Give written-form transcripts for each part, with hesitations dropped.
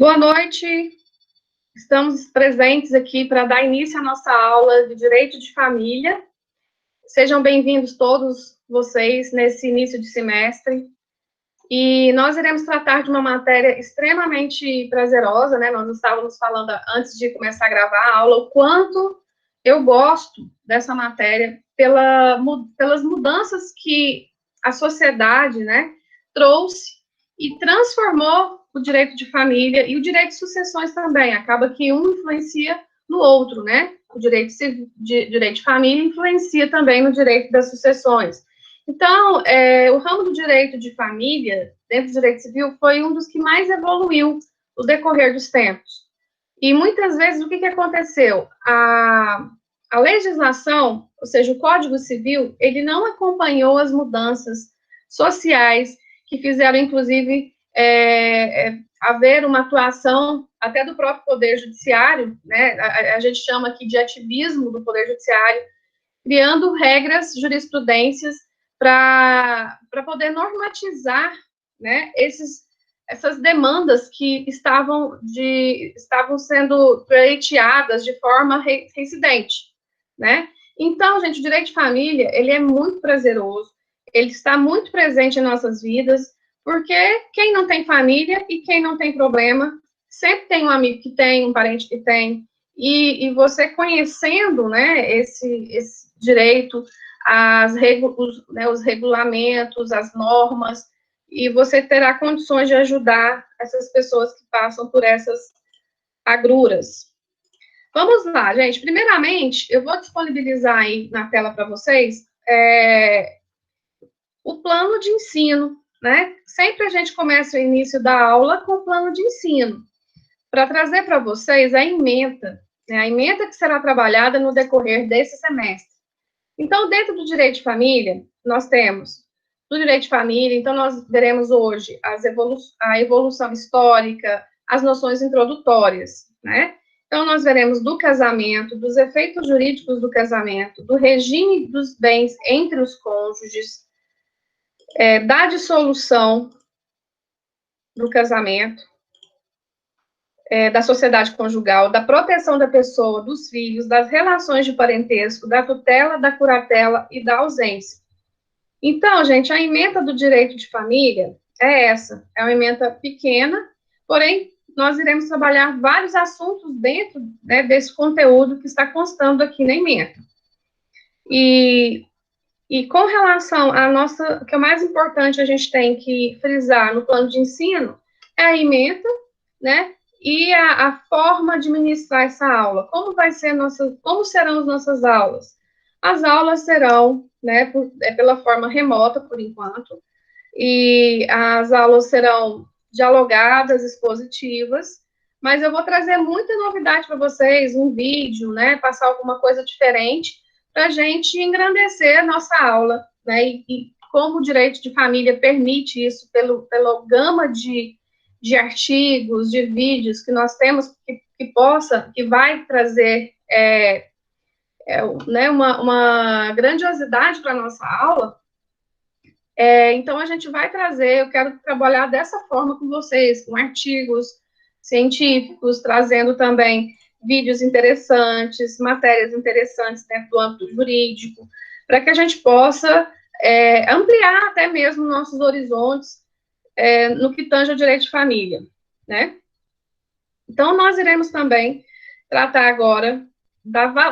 Boa noite, estamos presentes aqui para dar início à nossa aula de Direito de Família. Sejam bem-vindos todos vocês nesse início de semestre. E nós iremos tratar de uma matéria extremamente prazerosa, né? Nós estávamos falando antes de começar a gravar a aula, o quanto eu gosto dessa matéria pelas mudanças que a sociedade, né, trouxe e transformou o direito de família e o direito de sucessões também. Acaba que um influencia no outro, né? O direito de família influencia também no direito das sucessões. Então, o ramo do direito de família, dentro do direito civil, foi um dos que mais evoluiu no decorrer dos tempos. E muitas vezes, o que aconteceu? A legislação, ou seja, o Código Civil, ele não acompanhou as mudanças sociais que fizeram, inclusive, haver uma atuação até do próprio Poder Judiciário, né? A gente chama aqui de ativismo do Poder Judiciário, criando regras, jurisprudências para poder normatizar, né, essas demandas que estavam sendo pleiteadas de forma reincidente, né? Então, gente, o direito de família, ele é muito prazeroso, ele está muito presente em nossas vidas, porque quem não tem família e quem não tem problema, sempre tem um amigo que tem, um parente que tem, e você conhecendo, né, esse direito, os regulamentos, as normas, e você terá condições de ajudar essas pessoas que passam por essas agruras. Vamos lá, gente. Primeiramente, eu vou disponibilizar aí na tela para vocês o plano de ensino, né? Sempre a gente começa o início da aula com o plano de ensino, para trazer para vocês a ementa, né? A ementa que será trabalhada no decorrer desse semestre. Então, dentro do direito de família, nós temos do direito de família, então nós veremos hoje a evolução histórica, as noções introdutórias, né? Então, nós veremos do casamento, dos efeitos jurídicos do casamento, do regime dos bens entre os cônjuges, da dissolução do casamento, da sociedade conjugal, da proteção da pessoa, dos filhos, das relações de parentesco, da tutela, da curatela e da ausência. Então, gente, a ementa do direito de família é essa, é uma ementa pequena, porém, nós iremos trabalhar vários assuntos dentro, né, desse conteúdo que está constando aqui na ementa. E com relação à nossa, o que é mais importante a gente tem que frisar no plano de ensino é a ementa, né, e a forma de ministrar essa aula. Como serão as nossas aulas? As aulas serão, né, pela forma remota, por enquanto, e as aulas serão dialogadas, expositivas, mas eu vou trazer muita novidade para vocês, um vídeo, né, passar alguma coisa diferente, para a gente engrandecer a nossa aula, né, e como o direito de família permite isso, pela gama de artigos, de vídeos que nós temos, que vai trazer né, uma grandiosidade para a nossa aula. Então, a gente vai trazer, eu quero trabalhar dessa forma com vocês, com artigos científicos, trazendo também vídeos interessantes, matérias interessantes dentro do âmbito jurídico, para que a gente possa ampliar até mesmo nossos horizontes no que tange ao direito de família, né? Então, nós iremos também tratar agora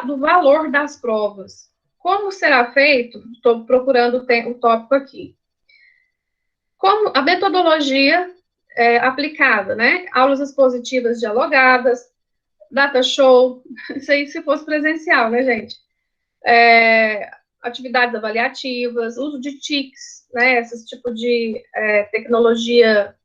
do valor das provas. Como será feito? Estou procurando o tópico aqui. Como a metodologia aplicada, né? Aulas expositivas dialogadas, data show, isso aí se fosse presencial, né, gente? Atividades avaliativas, uso de TICs, né? Esse tipo de tecnologia.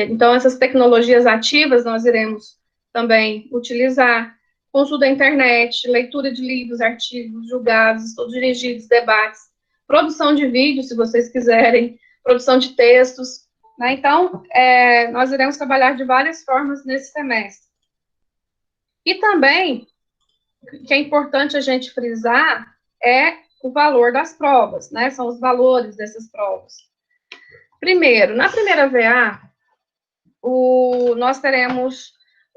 Então, essas tecnologias ativas nós iremos também utilizar. Consulta da internet, leitura de livros, artigos, julgados, estudos dirigidos, debates, produção de vídeos, se vocês quiserem, produção de textos, né? Então, nós iremos trabalhar de várias formas nesse semestre. E também, o que é importante a gente frisar é o valor das provas, né? São os valores dessas provas. Primeiro, na primeira VA, nós teremos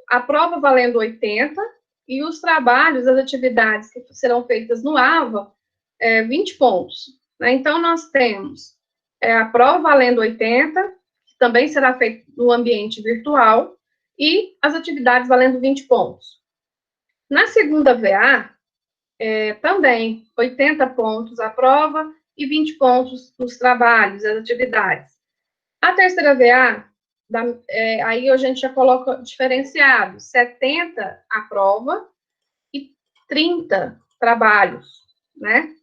a prova valendo 80 e os trabalhos, as atividades que serão feitas no AVA, 20 pontos. Né? Então, nós temos a prova valendo 80, que também será feita no ambiente virtual, e as atividades valendo 20 pontos. Na segunda VA, também 80 pontos a prova e 20 pontos nos trabalhos, as atividades. A terceira VA, aí a gente já coloca diferenciado, 70 a prova e 30 trabalhos, né?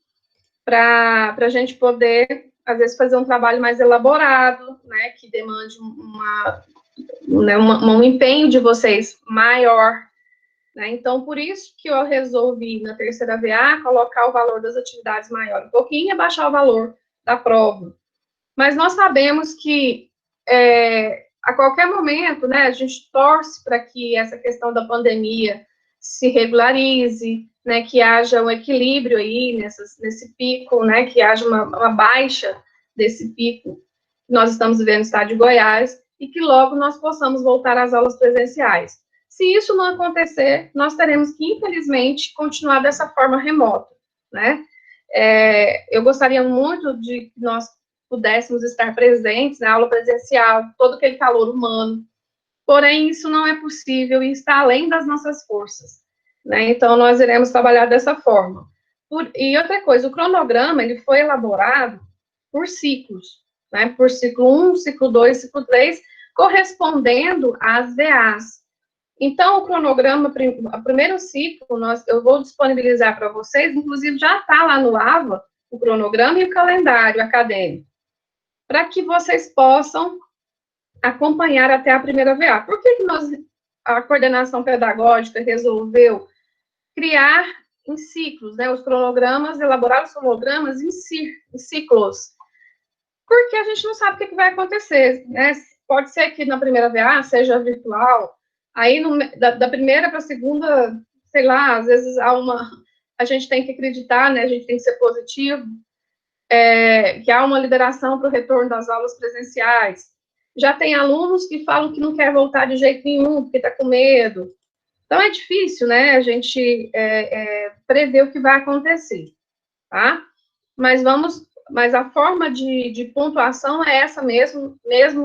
Para a gente poder, às vezes, fazer um trabalho mais elaborado, né? Que demande um empenho de vocês maior. Né? Então, por isso que eu resolvi, na terceira VA, colocar o valor das atividades maior um pouquinho e abaixar o valor da prova. Mas nós sabemos que, a qualquer momento, né, a gente torce para que essa questão da pandemia se regularize, né, que haja um equilíbrio aí nesse pico, né, que haja uma baixa desse pico que nós estamos vivendo no estado de Goiás e que logo nós possamos voltar às aulas presenciais. Se isso não acontecer, nós teremos que, infelizmente, continuar dessa forma remota, né? Eu gostaria muito de que nós pudéssemos estar presentes na aula presencial, todo aquele calor humano, porém, isso não é possível e está além das nossas forças, né? Então, nós iremos trabalhar dessa forma. E outra coisa, o cronograma, ele foi elaborado por ciclos, né? Por ciclo 1, ciclo 2, ciclo 3, correspondendo às VAs. Então, o cronograma, o primeiro ciclo, eu vou disponibilizar para vocês, inclusive já está lá no AVA, o cronograma e o calendário acadêmico, para que vocês possam acompanhar até a primeira VA. Por que a coordenação pedagógica resolveu criar em ciclos, né, os cronogramas, elaborar os cronogramas em ciclos? Porque a gente não sabe o que vai acontecer, né? Pode ser que na primeira VA seja virtual, aí, da primeira para a segunda, sei lá, às vezes a gente tem que acreditar, né, a gente tem que ser positivo, que há uma liberação para o retorno das aulas presenciais. Já tem alunos que falam que não quer voltar de jeito nenhum, porque está com medo. Então, é difícil, né, a gente prever o que vai acontecer, tá? Mas a forma de pontuação é essa mesmo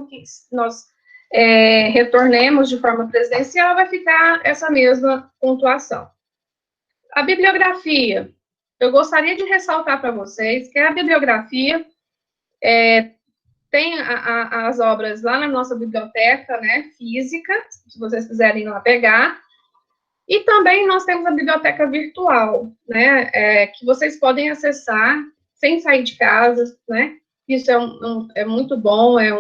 que nós retornemos de forma presencial, vai ficar essa mesma pontuação. A bibliografia, eu gostaria de ressaltar para vocês que a bibliografia tem as obras lá na nossa biblioteca, né, física, se vocês quiserem ir lá pegar, e também nós temos a biblioteca virtual, né, que vocês podem acessar sem sair de casa, né, isso é muito bom, é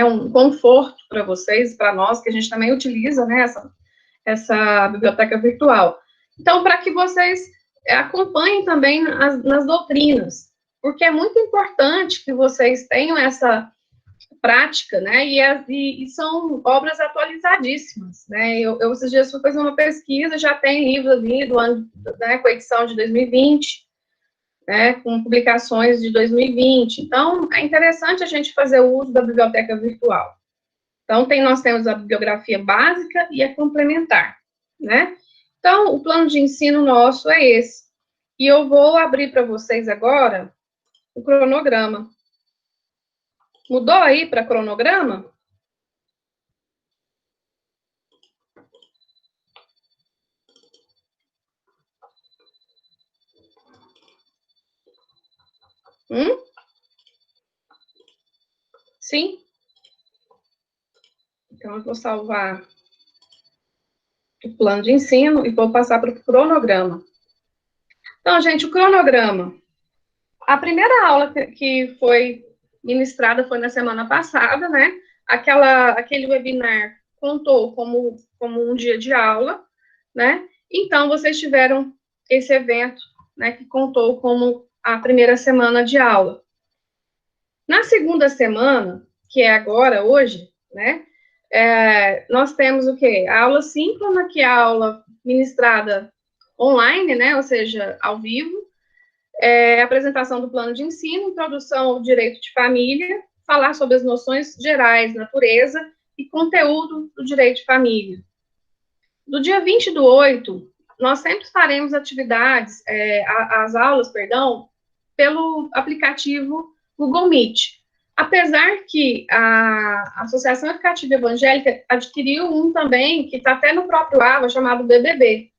um conforto para vocês, para nós, que a gente também utiliza, né, essa biblioteca virtual. Então, para que vocês acompanhem também nas doutrinas, porque é muito importante que vocês tenham essa prática, né, e são obras atualizadíssimas, né, eu esses dias fui fazer uma pesquisa, já tem livro ali do ano, né, com edição de 2020, né, com publicações de 2020. Então, é interessante a gente fazer o uso da biblioteca virtual. Então, nós temos a bibliografia básica e a complementar, né? Então, o plano de ensino nosso é esse. E eu vou abrir para vocês agora o cronograma. Mudou aí para cronograma? Sim? Então, eu vou salvar o plano de ensino e vou passar para o cronograma. Então, gente, o cronograma. A primeira aula que foi ministrada foi na semana passada, né? Aquele webinar contou como um dia de aula, né? Então, vocês tiveram esse evento, né, que contou como a primeira semana de aula. Na segunda semana, que é agora, hoje, né, nós temos o quê? A aula síncrona, que é a aula ministrada online, né, ou seja, ao vivo, apresentação do plano de ensino, introdução ao direito de família, falar sobre as noções gerais, natureza e conteúdo do direito de família. Do dia 20/8, nós sempre faremos atividades, as aulas, perdão, pelo aplicativo Google Meet. Apesar que a Associação Educativa Evangélica adquiriu um também, que está até no próprio AVA, chamado BBB.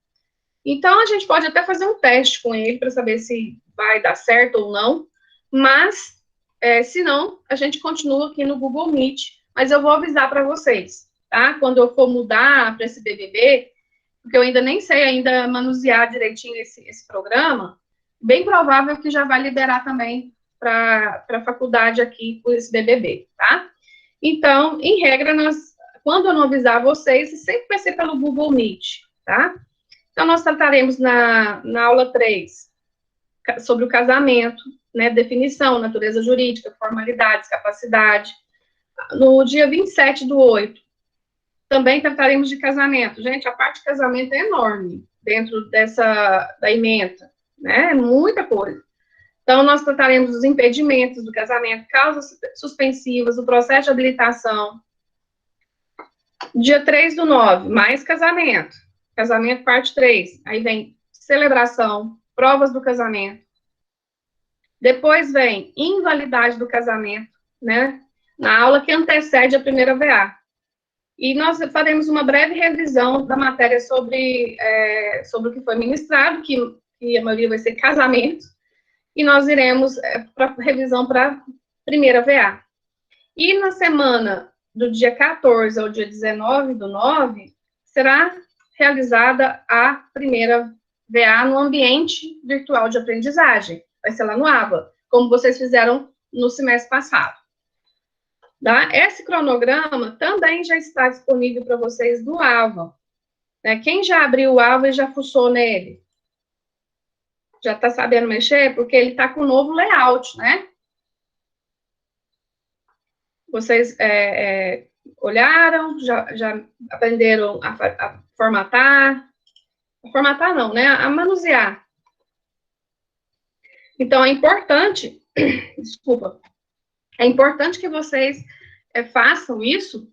Então, a gente pode até fazer um teste com ele para saber se vai dar certo ou não, mas, se não, a gente continua aqui no Google Meet, mas eu vou avisar para vocês, tá? Quando eu for mudar para esse BBB, porque eu ainda nem sei ainda manusear direitinho esse programa, bem provável que já vai liberar também para a faculdade aqui por esse BBB, tá? Então, em regra, quando eu não avisar vocês, sempre vai ser pelo Google Meet, tá? Então, nós trataremos na aula 3 sobre o casamento, né, definição, natureza jurídica, formalidades, capacidade. No dia 27/8, também trataremos de casamento. Gente, a parte de casamento é enorme dentro da ementa, né? É muita coisa. Então, nós trataremos dos impedimentos do casamento, causas suspensivas, o processo de habilitação. Dia 3/9, mais casamento. Casamento, parte 3. Aí vem celebração, provas do casamento. Depois vem invalidade do casamento, né? Na aula que antecede a primeira VA. E nós faremos uma breve revisão da matéria sobre o que foi ministrado, que a maioria vai ser casamento, e nós iremos para revisão para primeira VA. E na semana do dia 14 ao dia 19/9, será realizada a primeira VA no ambiente virtual de aprendizagem. Vai ser lá no AVA, como vocês fizeram no semestre passado. Tá? Esse cronograma também já está disponível para vocês no AVA. Né? Quem já abriu o AVA e já fuçou nele? Já está sabendo mexer? Porque ele está com um novo layout, né? Vocês olharam, já aprenderam a formatar? Formatar não, né? A manusear. Então, é importante, desculpa, é importante que vocês façam isso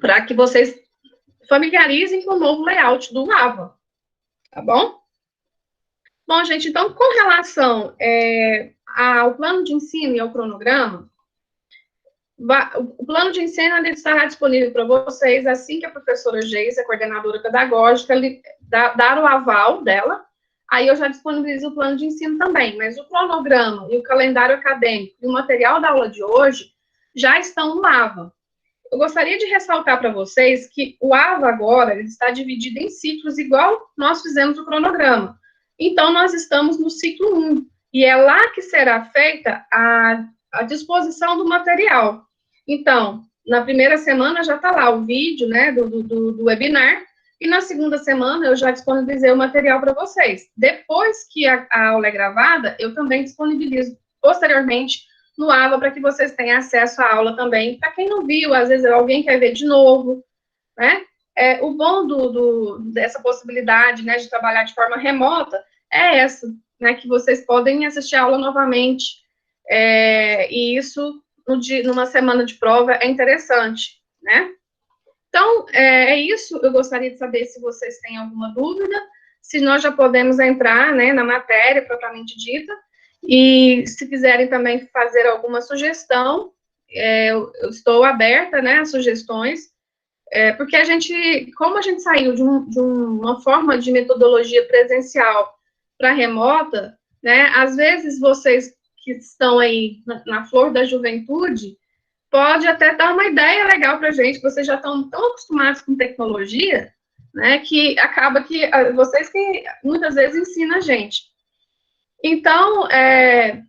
para que vocês familiarizem com o novo layout do AVA, tá bom? Bom, gente, então, com relação ao plano de ensino e ao cronograma, o plano de ensino ele estará disponível para vocês assim que a professora Geise, a coordenadora pedagógica, dar o aval dela. Aí eu já disponibilizo o plano de ensino também, mas o cronograma e o calendário acadêmico e o material da aula de hoje já estão no AVA. Eu gostaria de ressaltar para vocês que o AVA agora ele está dividido em ciclos, igual nós fizemos o cronograma. Então, nós estamos no ciclo 1, e é lá que será feita a disposição do material. Então, na primeira semana já está lá o vídeo, né, do webinar, e na segunda semana eu já disponibilizei o material para vocês. Depois que a aula é gravada, eu também disponibilizo posteriormente no AVA para que vocês tenham acesso à aula também. Para quem não viu, às vezes alguém quer ver de novo, né? O bom dessa possibilidade, né, de trabalhar de forma remota é essa, né, que vocês podem assistir a aula novamente, e isso numa semana de prova é interessante, né? Então, é isso. Eu gostaria de saber se vocês têm alguma dúvida, se nós já podemos entrar, né, na matéria propriamente dita, e se quiserem também fazer alguma sugestão, eu estou aberta, né, a sugestões, porque como a gente saiu de uma forma de metodologia presencial para remota, né, às vezes vocês que estão aí na flor da juventude, pode até dar uma ideia legal para a gente, vocês já estão tão acostumados com tecnologia, né, que acaba que vocês que muitas vezes ensinam a gente. Então,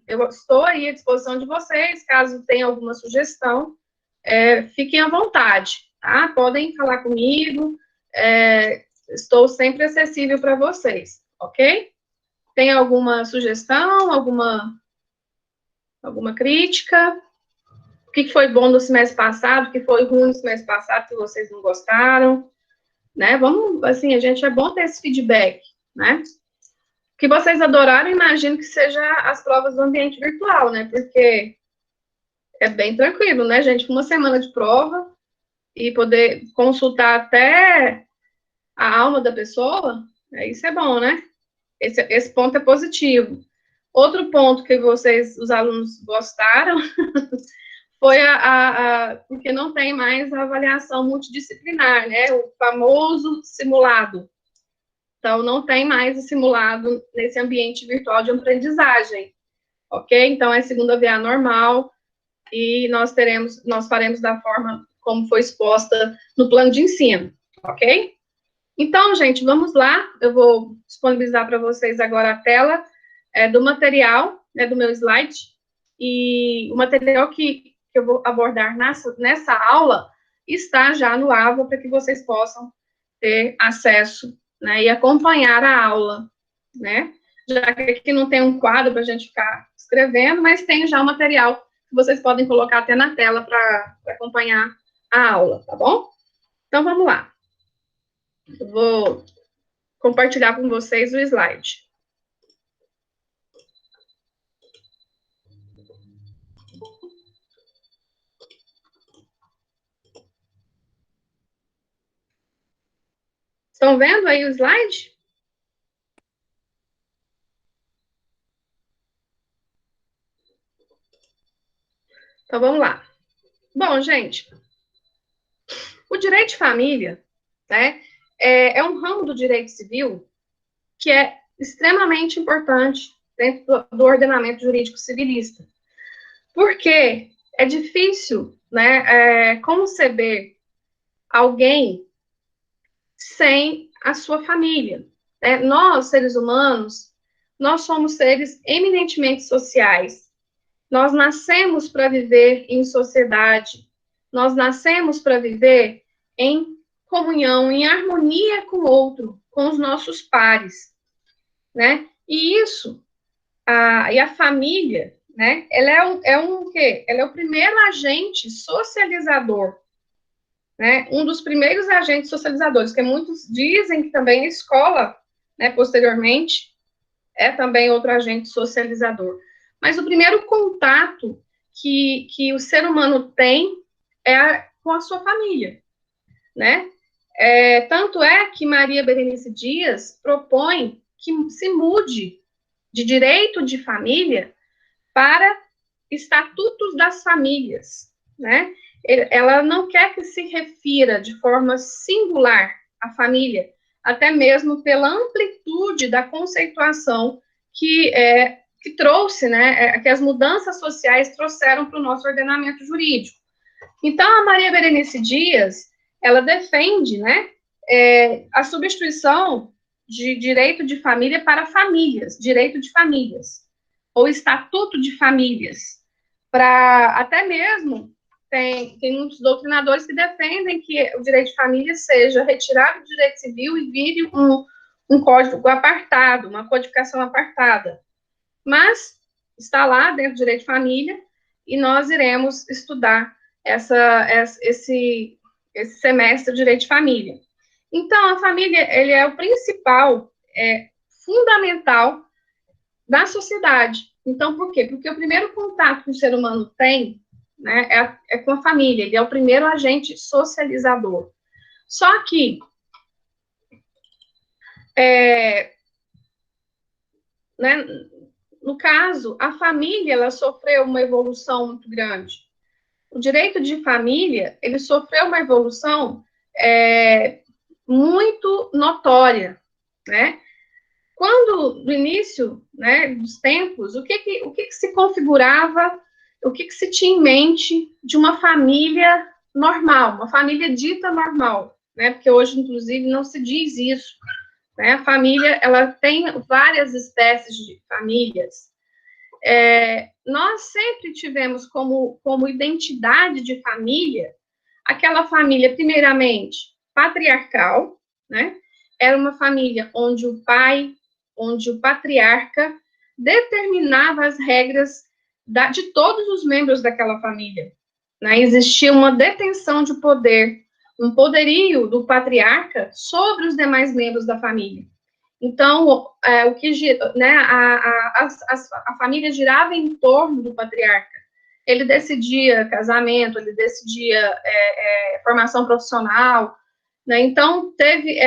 eu estou aí à disposição de vocês, caso tenha alguma sugestão, fiquem à vontade, tá? Podem falar comigo, estou sempre acessível para vocês, ok? Tem alguma sugestão, alguma crítica? O que foi bom no semestre passado, o que foi ruim no semestre passado, que vocês não gostaram, né? Vamos, assim, a gente é bom ter esse feedback, né? que vocês adoraram, imagino que seja as provas do ambiente virtual, né? Porque é bem tranquilo, né, gente? Uma semana de prova e poder consultar até a alma da pessoa, isso é bom, né? Esse ponto é positivo. Outro ponto que vocês, os alunos, gostaram foi porque não tem mais a avaliação multidisciplinar, né? O famoso simulado. Então, não tem mais o simulado nesse ambiente virtual de aprendizagem, ok? Então, é segunda VA normal e nós faremos da forma como foi exposta no plano de ensino, ok? Então, gente, vamos lá. Eu vou disponibilizar para vocês agora a tela do material, do meu slide, e o material que eu vou abordar nessa aula está já no AVA para que vocês possam ter acesso, né, e acompanhar a aula, né? Já que aqui não tem um quadro para a gente ficar escrevendo, mas tem já o material que vocês podem colocar até na tela para acompanhar a aula, tá bom? Então, vamos lá. Eu vou compartilhar com vocês o slide. Estão vendo aí o slide? Então, vamos lá. Bom, gente, o direito de família, né, é um ramo do direito civil que é extremamente importante dentro do ordenamento jurídico civilista. Porque é difícil, né, conceber alguém sem a sua família. Né? Nós, seres humanos, nós somos seres eminentemente sociais. Nós nascemos para viver em sociedade. Nós nascemos para viver em comunhão, em harmonia com o outro, com os nossos pares, né? E isso, e a família, né? Ela o quê? Ela é o primeiro agente socializador, né? Um dos primeiros agentes socializadores, que muitos dizem que também a escola, né, posteriormente, é também outro agente socializador. Mas o primeiro contato que o ser humano tem com a sua família, né? Tanto é que Maria Berenice Dias propõe que se mude de direito de família para estatutos das famílias, né? Ela não quer que se refira de forma singular à família, até mesmo pela amplitude da conceituação que trouxe, né, que as mudanças sociais trouxeram para o nosso ordenamento jurídico. Então, a Maria Berenice Dias, ela defende, né, a substituição de direito de família para famílias, direito de famílias, ou estatuto de famílias, para até mesmo tem muitos doutrinadores que defendem que o direito de família seja retirado do direito civil e vire um código apartado, uma codificação apartada. Mas está lá dentro do direito de família e nós iremos estudar esse semestre de direito de família. Então, a família, ele é o principal, fundamental da sociedade. Então, por quê? Porque o primeiro contato que o ser humano tem, né, é com a família, ele é o primeiro agente socializador. Só que, né, no caso, a família, ela sofreu uma evolução muito grande. O direito de família, ele sofreu uma evolução muito notória, né? Quando, no início, né, dos tempos, o que se configurava, o que se tinha em mente de uma família normal, uma família dita normal, né? Porque hoje, inclusive, não se diz isso, né? A família, ela tem várias espécies de famílias. Nós sempre tivemos como identidade de família aquela família, primeiramente, patriarcal, né? Era uma família onde o pai, onde o patriarca determinava as regras de todos os membros daquela família. Né? Existia uma detenção de poder, um poderio do patriarca sobre os demais membros da família. Então, né, a família girava em torno do patriarca. Ele decidia casamento, ele decidia formação profissional, né? Então, teve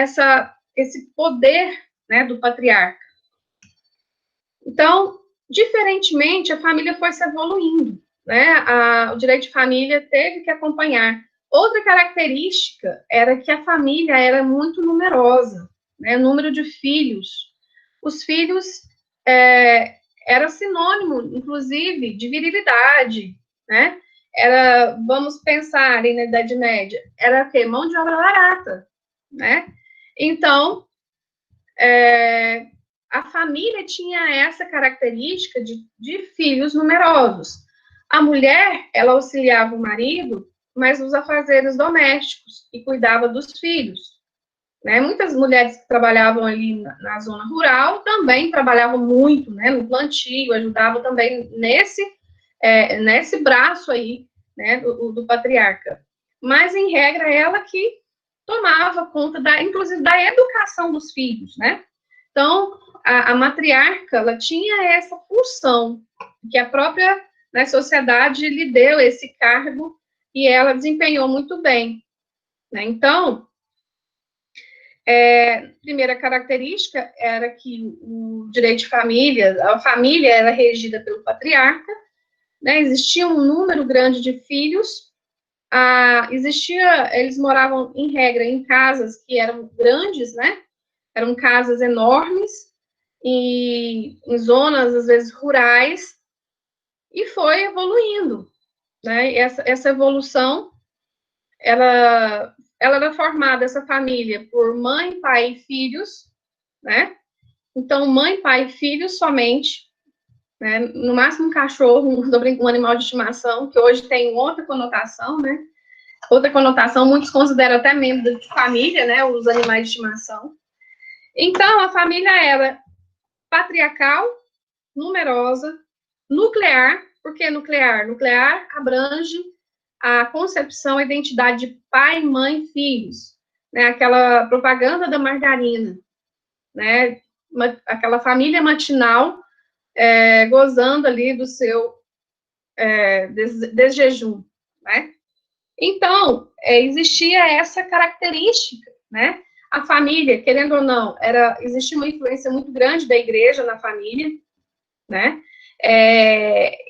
esse poder, né, do patriarca. Então, diferentemente, a família foi se evoluindo, né? O direito de família teve que acompanhar. Outra característica era que a família era muito numerosa, né? O número de filhos. Os filhos era sinônimo, inclusive, de virilidade, né? Vamos pensar na Idade Média, era o quê? Mão de obra barata, né? Então, a família tinha essa característica de filhos numerosos. A mulher, ela auxiliava o marido, mas nos afazeres domésticos e cuidava dos filhos. Né? Muitas mulheres que trabalhavam ali na zona rural também trabalhavam muito, né, no plantio, ajudavam também nesse braço aí, né, do patriarca. Mas, em regra, ela que tomava conta, inclusive, da educação dos filhos, né? Então, a matriarca, ela tinha essa função, que a própria, né, sociedade lhe deu esse cargo e ela desempenhou muito bem. Né? Então, primeira característica era que o direito de família, a família era regida pelo patriarca, né? Existia um número grande de filhos, eles moravam, em regra, em casas que eram grandes, né? Eram casas enormes, e em zonas, às vezes, rurais, e foi evoluindo, né? Essa evolução, ela era formada, essa família, por mãe, pai e filhos, né? Então, mãe, pai e filhos somente, né? No máximo um cachorro, um animal de estimação, que hoje tem outra conotação, né? Outra conotação, muitos consideram até membro de família, né? Os animais de estimação. Então, a família era patriarcal, numerosa, nuclear. Por que nuclear? Nuclear abrange a concepção, a identidade de pai, mãe, filhos, né? Aquela propaganda da margarina, né? Aquela família matinal gozando ali do seu desjejum, né? Então, existia essa característica, né? A família, querendo ou não, existia uma influência muito grande da igreja na família, né?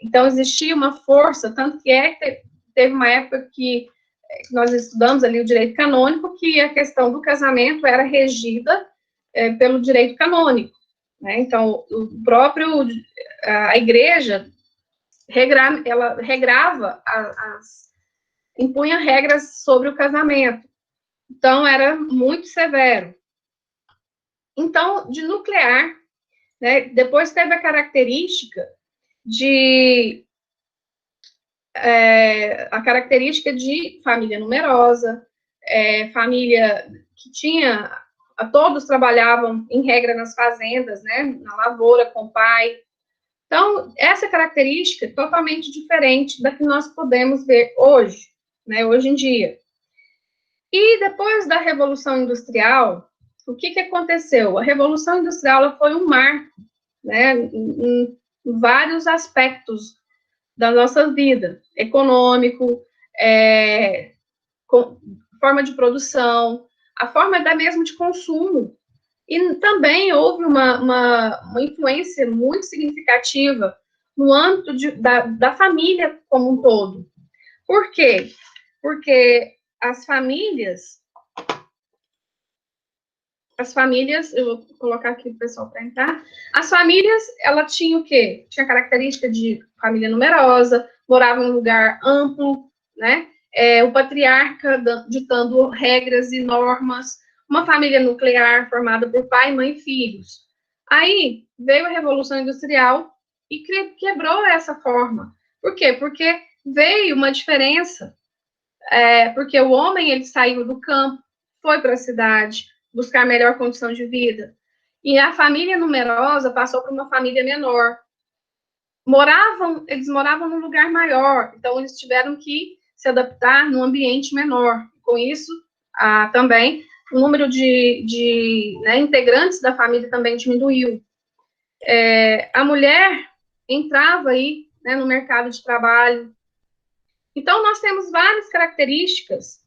Então, existia uma força, tanto que teve uma época que nós estudamos ali o direito canônico, que a questão do casamento era regida pelo direito canônico, né? Então, a igreja ela regrava, impunha regras sobre o casamento. Então, era muito severo. Então, de nuclear, né? Depois teve a característica de família numerosa, família que todos trabalhavam, em regra, nas fazendas, né? Na lavoura, com o pai. Então, essa característica é totalmente diferente da que nós podemos ver hoje, né? Hoje em dia. E depois da Revolução Industrial, o que aconteceu? A Revolução Industrial foi um marco, né, em vários aspectos da nossa vida, econômico, forma de produção, a forma até mesmo de consumo. E também houve uma influência muito significativa no âmbito da família como um todo. Por quê? Porque as famílias, eu vou colocar aqui o pessoal para entrar, as famílias, ela tinha o quê? Tinha característica de família numerosa, morava em um lugar amplo, né? O patriarca ditando regras e normas, uma família nuclear formada por pai, mãe e filhos. Aí veio a Revolução Industrial e quebrou essa forma. Por quê? Porque veio uma diferença, porque o homem, ele saiu do campo, foi para a cidade, buscar melhor condição de vida. E a família numerosa passou para uma família menor. Eles moravam num lugar maior, então eles tiveram que se adaptar num ambiente menor. Com isso, também o número de né, integrantes da família também diminuiu. A mulher entrava aí, né, no mercado de trabalho. Então, nós temos várias características,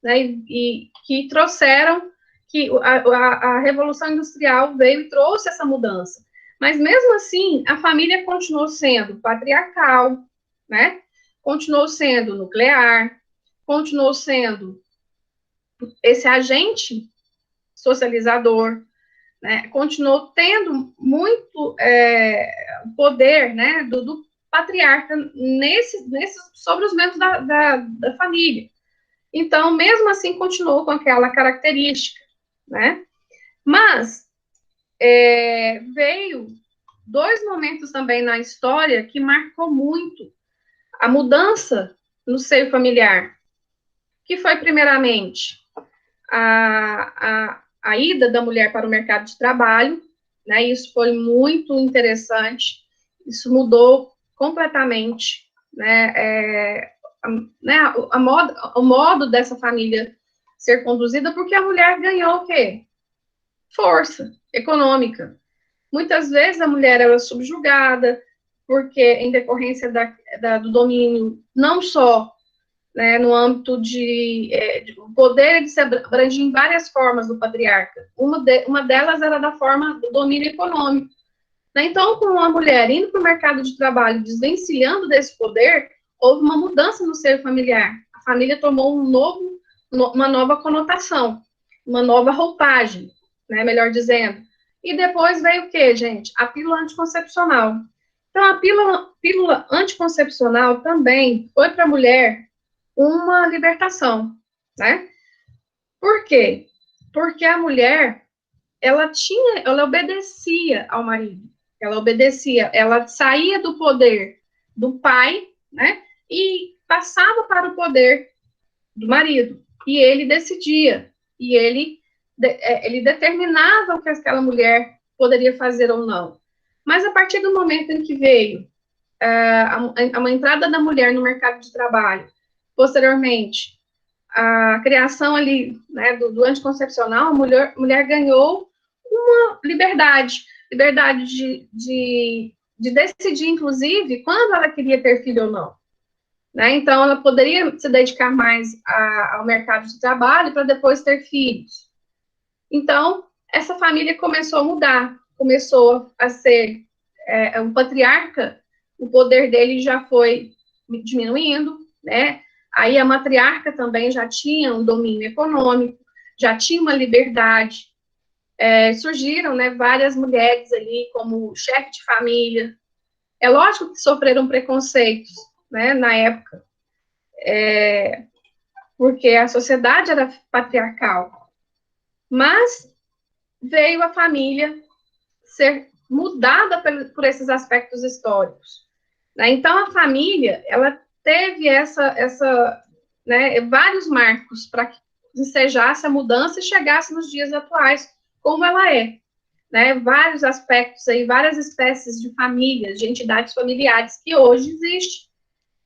né, e que trouxeram, que a Revolução Industrial veio e trouxe essa mudança. Mas, mesmo assim, a família continuou sendo patriarcal, né? Continuou sendo nuclear, continuou sendo esse agente socializador, né? Continuou tendo muito poder, né, do patriarca sobre os membros da família. Então, mesmo assim, continuou com aquela característica, né? Mas veio dois momentos também na história que marcou muito a mudança no seio familiar, que foi, primeiramente, a ida da mulher para o mercado de trabalho, né? Isso foi muito interessante, isso mudou completamente, né? O modo dessa família ser conduzida, porque a mulher ganhou o quê? Força econômica. Muitas vezes a mulher era subjugada, porque em decorrência do domínio, não só, né, no âmbito o poder de se abrangia em várias formas do patriarca. Uma delas era da forma do domínio econômico. Né? Então, com a mulher indo para o mercado de trabalho, desvencilhando desse poder, houve uma mudança no seio familiar. A família tomou uma nova conotação, uma nova roupagem, né, melhor dizendo. E depois veio o quê, gente? A pílula anticoncepcional. Então, a pílula anticoncepcional também foi para a mulher uma libertação, né? Por quê? Porque a mulher, ela obedecia ao marido, ela saía do poder do pai, né? E passava para o poder do marido. E ele decidia, e ele determinava o que aquela mulher poderia fazer ou não. Mas a partir do momento em que veio uma entrada da mulher no mercado de trabalho, posteriormente, a criação ali, né, do anticoncepcional, a mulher ganhou uma liberdade de decidir, inclusive, quando ela queria ter filho ou não. Né? Então, ela poderia se dedicar mais ao mercado de trabalho para depois ter filhos. Então, essa família começou a mudar, começou a ser um patriarca, o poder dele já foi diminuindo, né? Aí a matriarca também já tinha um domínio econômico, já tinha uma liberdade. Surgiram, né, várias mulheres ali como chefe de família. É lógico que sofreram preconceitos, né, na época, porque a sociedade era patriarcal. Mas veio a família ser mudada por esses aspectos históricos. Né? Então, a família, ela teve né, vários marcos para que ensejasse a mudança e chegasse nos dias atuais, como ela é. Né? Vários aspectos aí, várias espécies de famílias, de entidades familiares que hoje existem.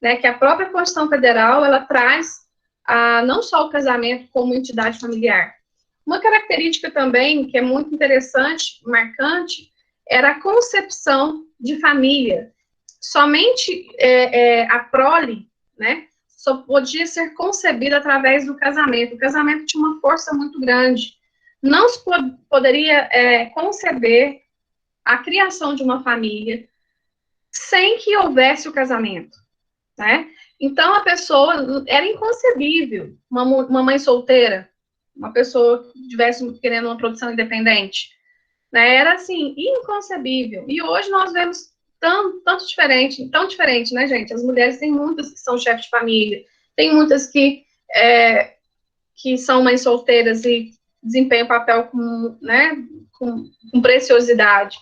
Né? Que a própria Constituição Federal, ela traz não só o casamento como entidade familiar. Uma característica também, que é muito interessante, marcante, era a concepção de família. Somente a prole, né, só podia ser concebida através do casamento. O casamento tinha uma força muito grande. Não se poderia conceber a criação de uma família sem que houvesse o casamento, né? Então, a pessoa, era inconcebível uma mãe solteira, uma pessoa que estivesse querendo uma produção independente, né? Era, assim, inconcebível. E hoje nós vemos tão diferente, né, gente? As mulheres, tem muitas que são chefes de família, tem muitas que são mães solteiras e desempenham papel com preciosidade.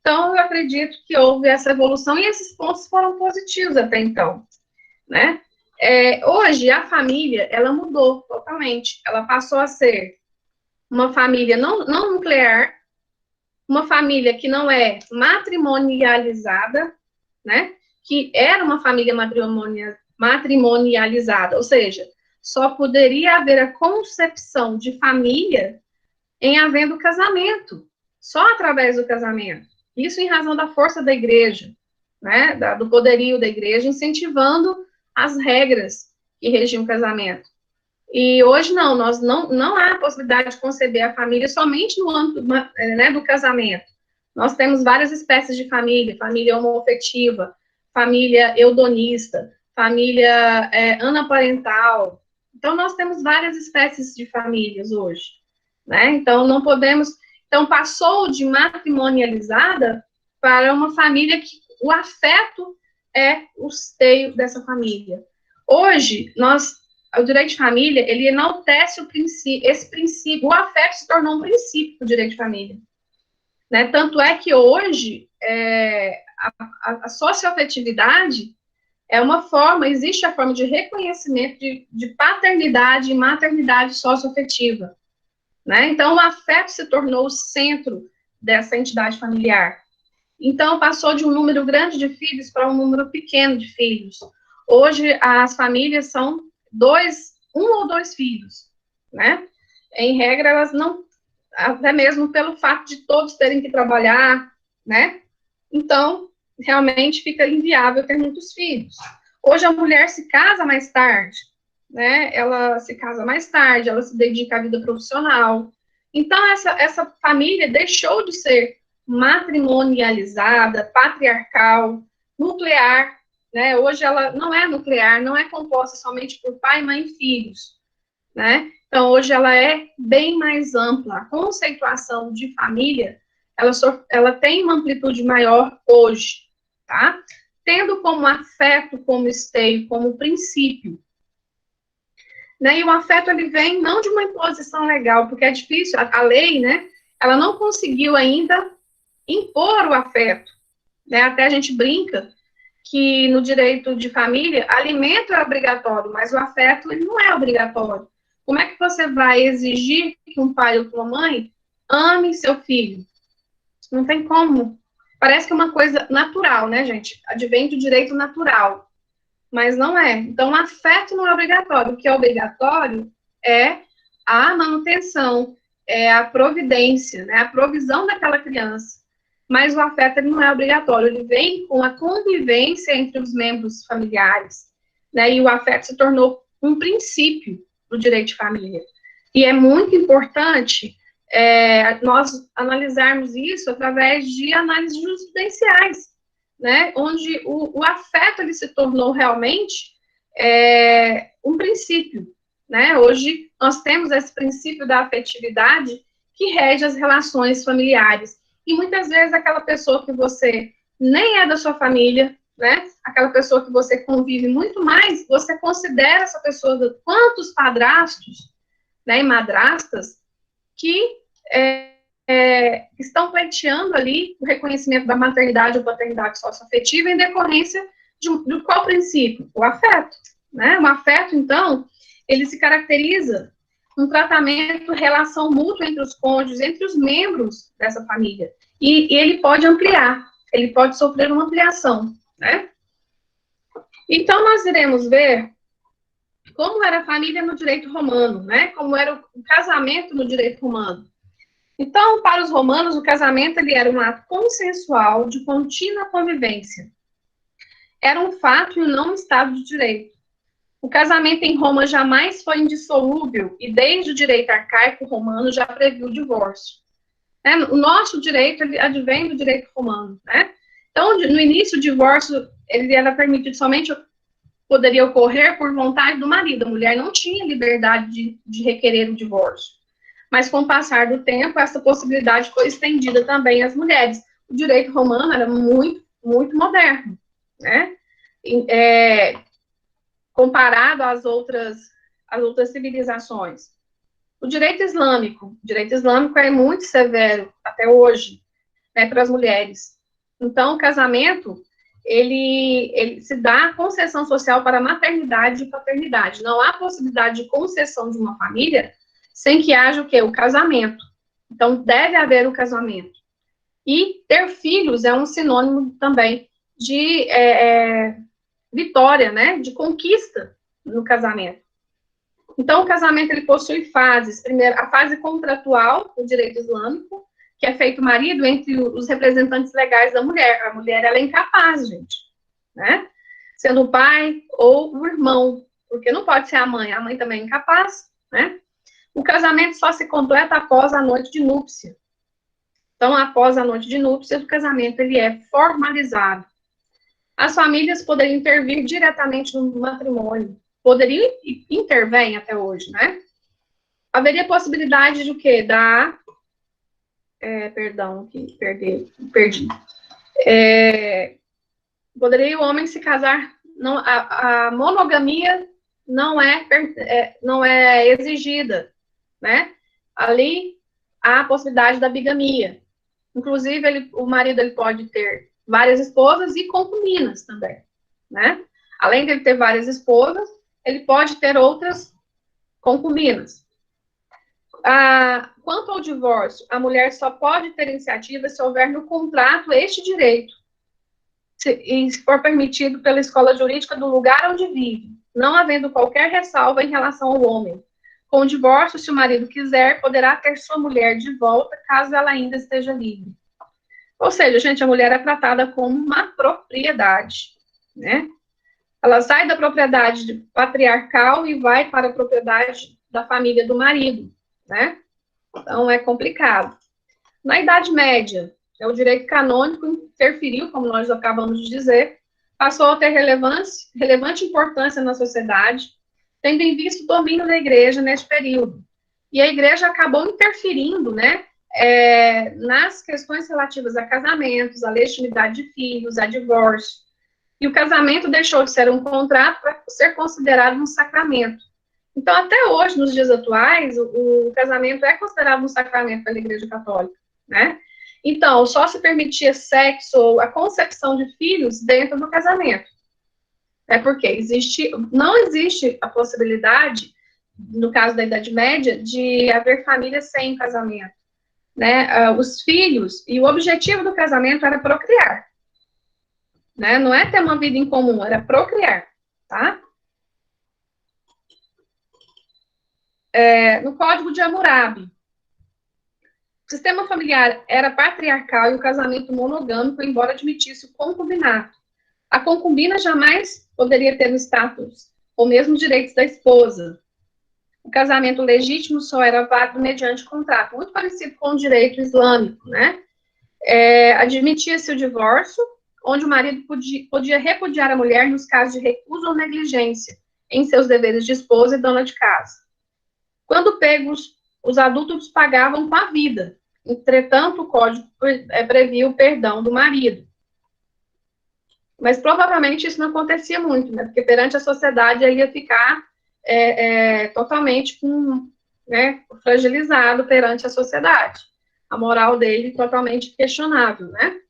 Então, eu acredito que houve essa evolução e esses pontos foram positivos até então, né? Hoje, a família, ela mudou totalmente. Ela passou a ser uma família não nuclear, uma família que não é matrimonializada, né? Que era uma família matrimonializada, ou seja, só poderia haver a concepção de família em havendo casamento, só através do casamento. Isso em razão da força da igreja, né, do poderio da igreja, incentivando as regras que regiam o casamento. E hoje não há possibilidade de conceber a família somente no âmbito, né, do casamento. Nós temos várias espécies de família, família homoafetiva, família eudonista, família anaparental. Então, nós temos várias espécies de famílias hoje, né? Então, não podemos... Então, passou de matrimonializada para uma família que o afeto é o esteio dessa família. Hoje, o direito de família, ele enaltece esse princípio, o afeto se tornou um princípio do direito de família. Né? Tanto é que hoje, a socioafetividade é uma forma, existe a forma de reconhecimento de paternidade e maternidade socioafetiva. Né? Então, o afeto se tornou o centro dessa entidade familiar. Então, passou de um número grande de filhos para um número pequeno de filhos. Hoje, as famílias são um ou dois filhos, né? Em regra, elas não, até mesmo pelo fato de todos terem que trabalhar, né? Então, realmente fica inviável ter muitos filhos. Hoje, a mulher se casa mais tarde, né? Ela se casa mais tarde, ela se dedica à vida profissional. Então, essa família deixou de ser matrimonializada, patriarcal, nuclear, né? Hoje ela não é nuclear, não é composta somente por pai, mãe e filhos, né? Então, hoje ela é bem mais ampla. A conceituação de família, ela tem uma amplitude maior hoje, tá? Tendo como afeto, como esteio, como princípio. Né? E o afeto, ele vem não de uma imposição legal, porque é difícil, a lei, né? Ela não conseguiu ainda impor o afeto, né? Até a gente brinca que no direito de família, alimento é obrigatório, mas o afeto ele não é obrigatório. Como é que você vai exigir que um pai ou uma mãe ame seu filho? Não tem como. Parece que é uma coisa natural, né, gente? Advém do direito natural, mas não é. Então, o afeto não é obrigatório. O que é obrigatório é a manutenção, é a providência, né? A provisão daquela criança. Mas o afeto ele não é obrigatório, ele vem com a convivência entre os membros familiares, né? E o afeto se tornou um princípio do direito de família. E é muito importante nós analisarmos isso através de análises jurisprudenciais, né? Onde o afeto ele se tornou realmente um princípio, né? Hoje nós temos esse princípio da afetividade que rege as relações familiares. E muitas vezes aquela pessoa que você nem é da sua família, né? Aquela pessoa que você convive muito mais, você considera essa pessoa, quantos padrastos, né, e madrastas que estão pleiteando ali o reconhecimento da maternidade ou paternidade socioafetiva em decorrência de qual princípio? O afeto, né? O afeto, então, ele se caracteriza um tratamento, relação mútua entre os cônjuges, entre os membros dessa família. E ele pode ampliar, ele pode sofrer uma ampliação, né? Então, nós iremos ver como era a família no direito romano, né? Como era o casamento no direito romano. Então, para os romanos, o casamento ele era um ato consensual de contínua convivência. Era um fato e não um estado de direito. O casamento em Roma jamais foi indissolúvel e desde o direito arcaico romano já previu o divórcio. O nosso direito ele advém do direito romano, né? Então, no início, o divórcio ele era permitido somente, poderia ocorrer por vontade do marido. A mulher não tinha liberdade de requerer o divórcio. Mas, com o passar do tempo, essa possibilidade foi estendida também às mulheres. O direito romano era muito, muito moderno, né? Comparado às outras civilizações. O direito islâmico é muito severo, até hoje, né, para as mulheres. Então, o casamento, ele se dá concessão social para maternidade e paternidade. Não há possibilidade de concessão de uma família sem que haja o quê? O casamento. Então, deve haver o casamento. E ter filhos é um sinônimo também de vitória, né? De conquista no casamento. Então, o casamento, ele possui fases. Primeiro, a fase contratual do direito islâmico, que é feito marido entre os representantes legais da mulher. A mulher, ela é incapaz, gente, né? Sendo o pai ou o irmão, porque não pode ser a mãe também é incapaz, né? O casamento só se completa após a noite de núpcia. Então, após a noite de núpcias, o casamento, ele é formalizado. As famílias poderiam intervir diretamente no matrimônio, poderiam e intervêm até hoje, né? Haveria possibilidade de o quê? Perdi. Poderia o homem se casar, não, a monogamia não é exigida, né? Ali há a possibilidade da bigamia. Inclusive, o marido ele pode ter várias esposas e concubinas também, né? Além de ele ter várias esposas, ele pode ter outras concubinas. Quanto ao divórcio, a mulher só pode ter iniciativa se houver no contrato este direito, e se for permitido pela escola jurídica do lugar onde vive, não havendo qualquer ressalva em relação ao homem. Com o divórcio, se o marido quiser, poderá ter sua mulher de volta, caso ela ainda esteja livre. Ou seja, gente, a mulher é tratada como uma propriedade, né? Ela sai da propriedade patriarcal e vai para a propriedade da família do marido, né? Então, é complicado. Na Idade Média, o direito canônico interferiu, como nós acabamos de dizer, passou a ter relevante importância na sociedade, tendo em vista o domínio da igreja nesse período. E a igreja acabou interferindo, né, nas questões relativas a casamentos, a legitimidade de filhos, a divórcio. E o casamento deixou de ser um contrato para ser considerado um sacramento. Então, até hoje, nos dias atuais, o casamento é considerado um sacramento pela Igreja Católica, né? Então, só se permitia sexo ou a concepção de filhos dentro do casamento. É porque não existe a possibilidade, no caso da Idade Média, de haver família sem casamento, né? Os filhos, e o objetivo do casamento era procriar, né? Não é ter uma vida em comum, era procriar, tá? No Código de Hammurabi, o sistema familiar era patriarcal e o casamento monogâmico, embora admitisse o concubinato. A concubina jamais poderia ter o status ou mesmo direitos da esposa. O casamento legítimo só era válido mediante contrato, muito parecido com o direito islâmico, né? Admitia-se o divórcio, onde o marido podia repudiar a mulher nos casos de recusa ou negligência em seus deveres de esposa e dona de casa. Quando pegos, os adultos pagavam com a vida. Entretanto, o código previa o perdão do marido. Mas provavelmente isso não acontecia muito, né? Porque perante a sociedade ele ia ficar totalmente fragilizado perante a sociedade. A moral dele totalmente questionável, né?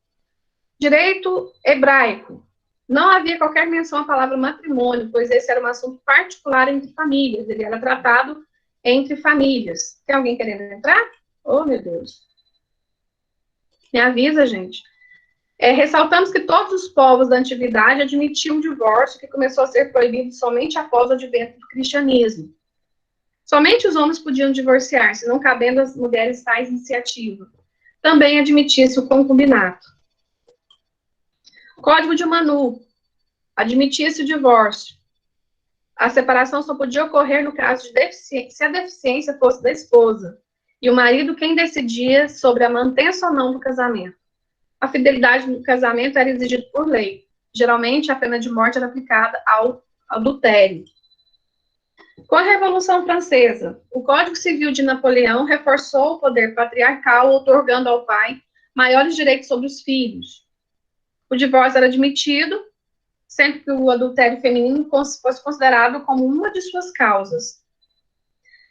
Direito hebraico. Não havia qualquer menção à palavra matrimônio, pois esse era um assunto particular entre famílias. Ele era tratado entre famílias. Tem alguém querendo entrar? Oh, meu Deus. Me avisa, gente. Ressaltamos que todos os povos da antiguidade admitiam o divórcio, que começou a ser proibido somente após o advento do cristianismo. Somente os homens podiam divorciar-se, não cabendo às mulheres tais iniciativa. Também admitia-se o concubinato. Código de Manu. Admitia-se o divórcio. A separação só podia ocorrer no caso de deficiência, se a deficiência fosse da esposa, e o marido quem decidia sobre a manutenção ou não do casamento. A fidelidade no casamento era exigida por lei. Geralmente, a pena de morte era aplicada ao adultério. Com a Revolução Francesa, o Código Civil de Napoleão reforçou o poder patriarcal, outorgando ao pai maiores direitos sobre os filhos. O divórcio era admitido, sempre que o adultério feminino fosse considerado como uma de suas causas,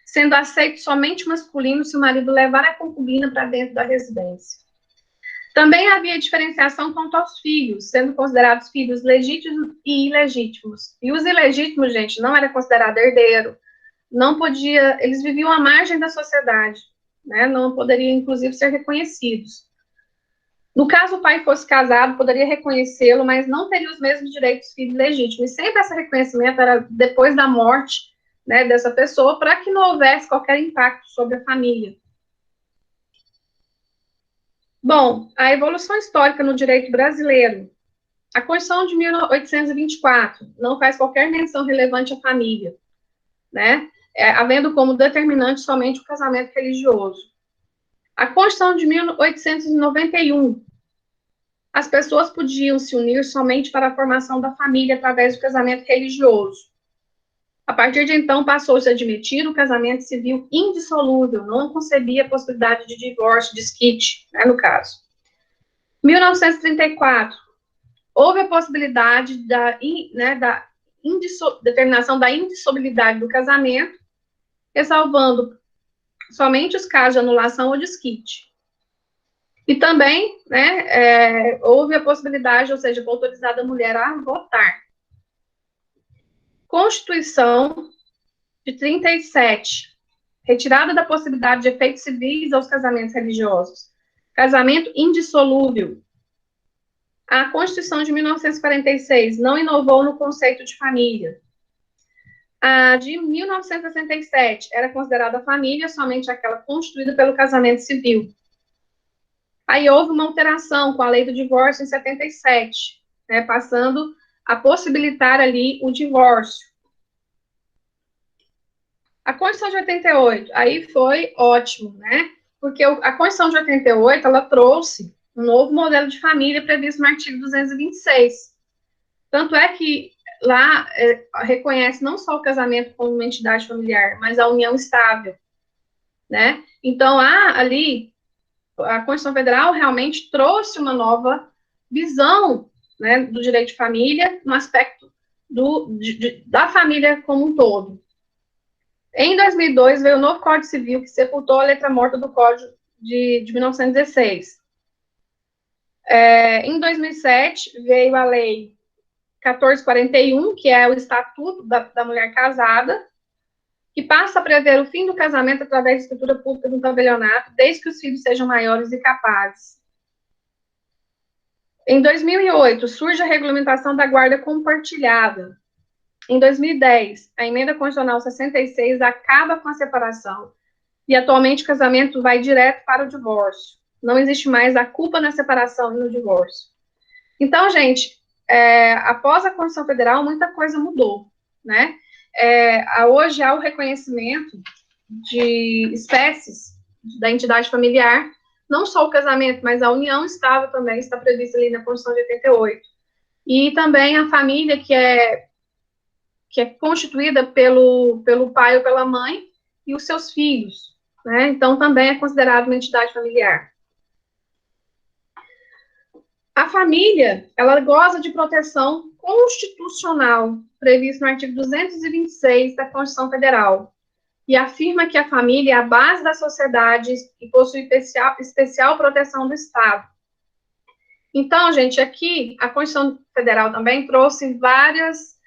sendo aceito somente masculino se o marido levar a concubina para dentro da residência. Também havia diferenciação quanto aos filhos, sendo considerados filhos legítimos e ilegítimos. E os ilegítimos, gente, não era considerado herdeiro, não podia, eles viviam à margem da sociedade, né? Não poderiam, inclusive, ser reconhecidos. No caso o pai fosse casado, poderia reconhecê-lo, mas não teria os mesmos direitos dos filhos legítimos. E sempre esse reconhecimento era depois da morte, né, dessa pessoa, para que não houvesse qualquer impacto sobre a família. Bom, a evolução histórica no direito brasileiro. A Constituição de 1824 não faz qualquer menção relevante à família, né, havendo como determinante somente o casamento religioso. A Constituição de 1891, as pessoas podiam se unir somente para a formação da família através do casamento religioso. A partir de então, passou-se a admitir o casamento civil indissolúvel, não concebia a possibilidade de divórcio, desquite, né, no caso. 1934, houve a possibilidade da determinação da indissolubilidade do casamento, ressalvando somente os casos de anulação ou desquite. E também, né, houve a possibilidade, ou seja, foi autorizada a mulher a votar. Constituição de 37, retirada da possibilidade de efeitos civis aos casamentos religiosos. Casamento indissolúvel. A Constituição de 1946 não inovou no conceito de família. A de 1967 era considerada família somente aquela constituída pelo casamento civil. Aí houve uma alteração com a lei do divórcio em 77, né, passando a possibilitar ali o divórcio. A Constituição de 88, aí foi ótimo, né? Porque a Constituição de 88, ela trouxe um novo modelo de família previsto no artigo 226. Tanto é que lá reconhece não só o casamento como uma entidade familiar, mas a união estável, né? Então, ali, a Constituição Federal realmente trouxe uma nova visão, né, do direito de família, no aspecto da família como um todo. Em 2002, veio o novo Código Civil, que sepultou a letra morta do Código de 1916. Em 2007, veio a Lei 1441, que é o Estatuto da Mulher Casada, que passa a prever o fim do casamento através de escritura pública do tabelionato, desde que os filhos sejam maiores e capazes. Em 2008, surge a regulamentação da guarda compartilhada. Em 2010, a Emenda Constitucional 66 acaba com a separação e atualmente o casamento vai direto para o divórcio. Não existe mais a culpa na separação e no divórcio. Então, gente, após a Constituição Federal, muita coisa mudou, né? Hoje há o reconhecimento de espécies da entidade familiar, não só o casamento, mas a união estável também está prevista ali na Constituição de 88. E também a família que é constituída pelo pai ou pela mãe e os seus filhos, né? Então, também é considerado uma entidade familiar. A família, ela goza de proteção constitucional, previsto no artigo 226 da Constituição Federal, e afirma que a família é a base da sociedade e possui especial proteção do Estado. Então, gente, aqui a Constituição Federal também trouxe vários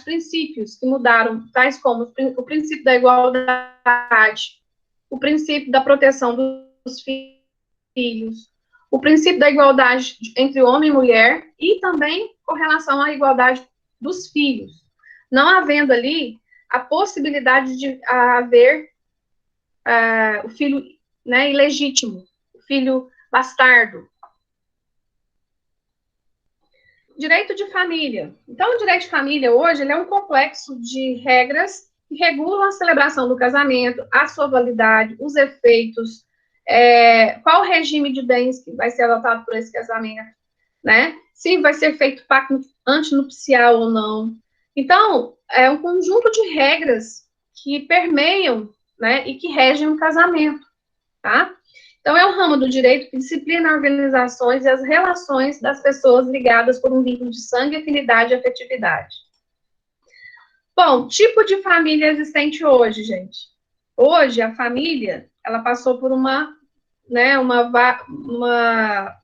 princípios que mudaram, tais como o princípio da igualdade, o princípio da proteção dos filhos, o princípio da igualdade entre homem e mulher e também com relação à igualdade dos filhos, não havendo ali a possibilidade de haver o filho, né, ilegítimo, o filho bastardo. Direito de família. Então, o direito de família hoje ele é um complexo de regras que regulam a celebração do casamento, a sua validade, os efeitos, qual o regime de bens que vai ser adotado por esse casamento, né? Se vai ser feito pacto antinupcial ou não. Então, é um conjunto de regras que permeiam, né, e que regem o casamento, tá? Então, é um ramo do direito que disciplina organizações e as relações das pessoas ligadas por um vínculo de sangue, afinidade e afetividade. Bom, tipo de família existente hoje, gente. Hoje, a família, ela passou por uma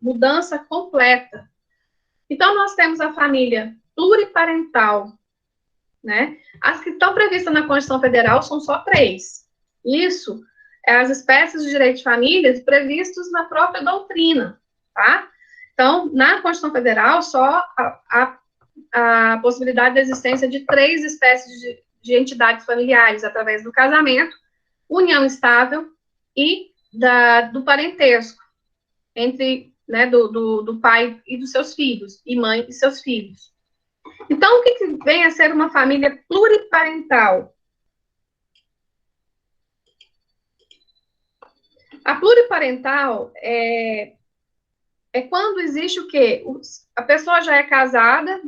mudança completa. Então, nós temos a família pluriparental, né? As que estão previstas na Constituição Federal são só 3. Isso as espécies de direito de família previstos na própria doutrina, tá? Então, na Constituição Federal, só a possibilidade da existência de 3 espécies de entidades familiares através do casamento, união estável e do parentesco entre, né, do pai e dos seus filhos, e mãe e seus filhos. Então, o que vem a ser uma família pluriparental? A pluriparental é quando existe o quê? A pessoa já é casada,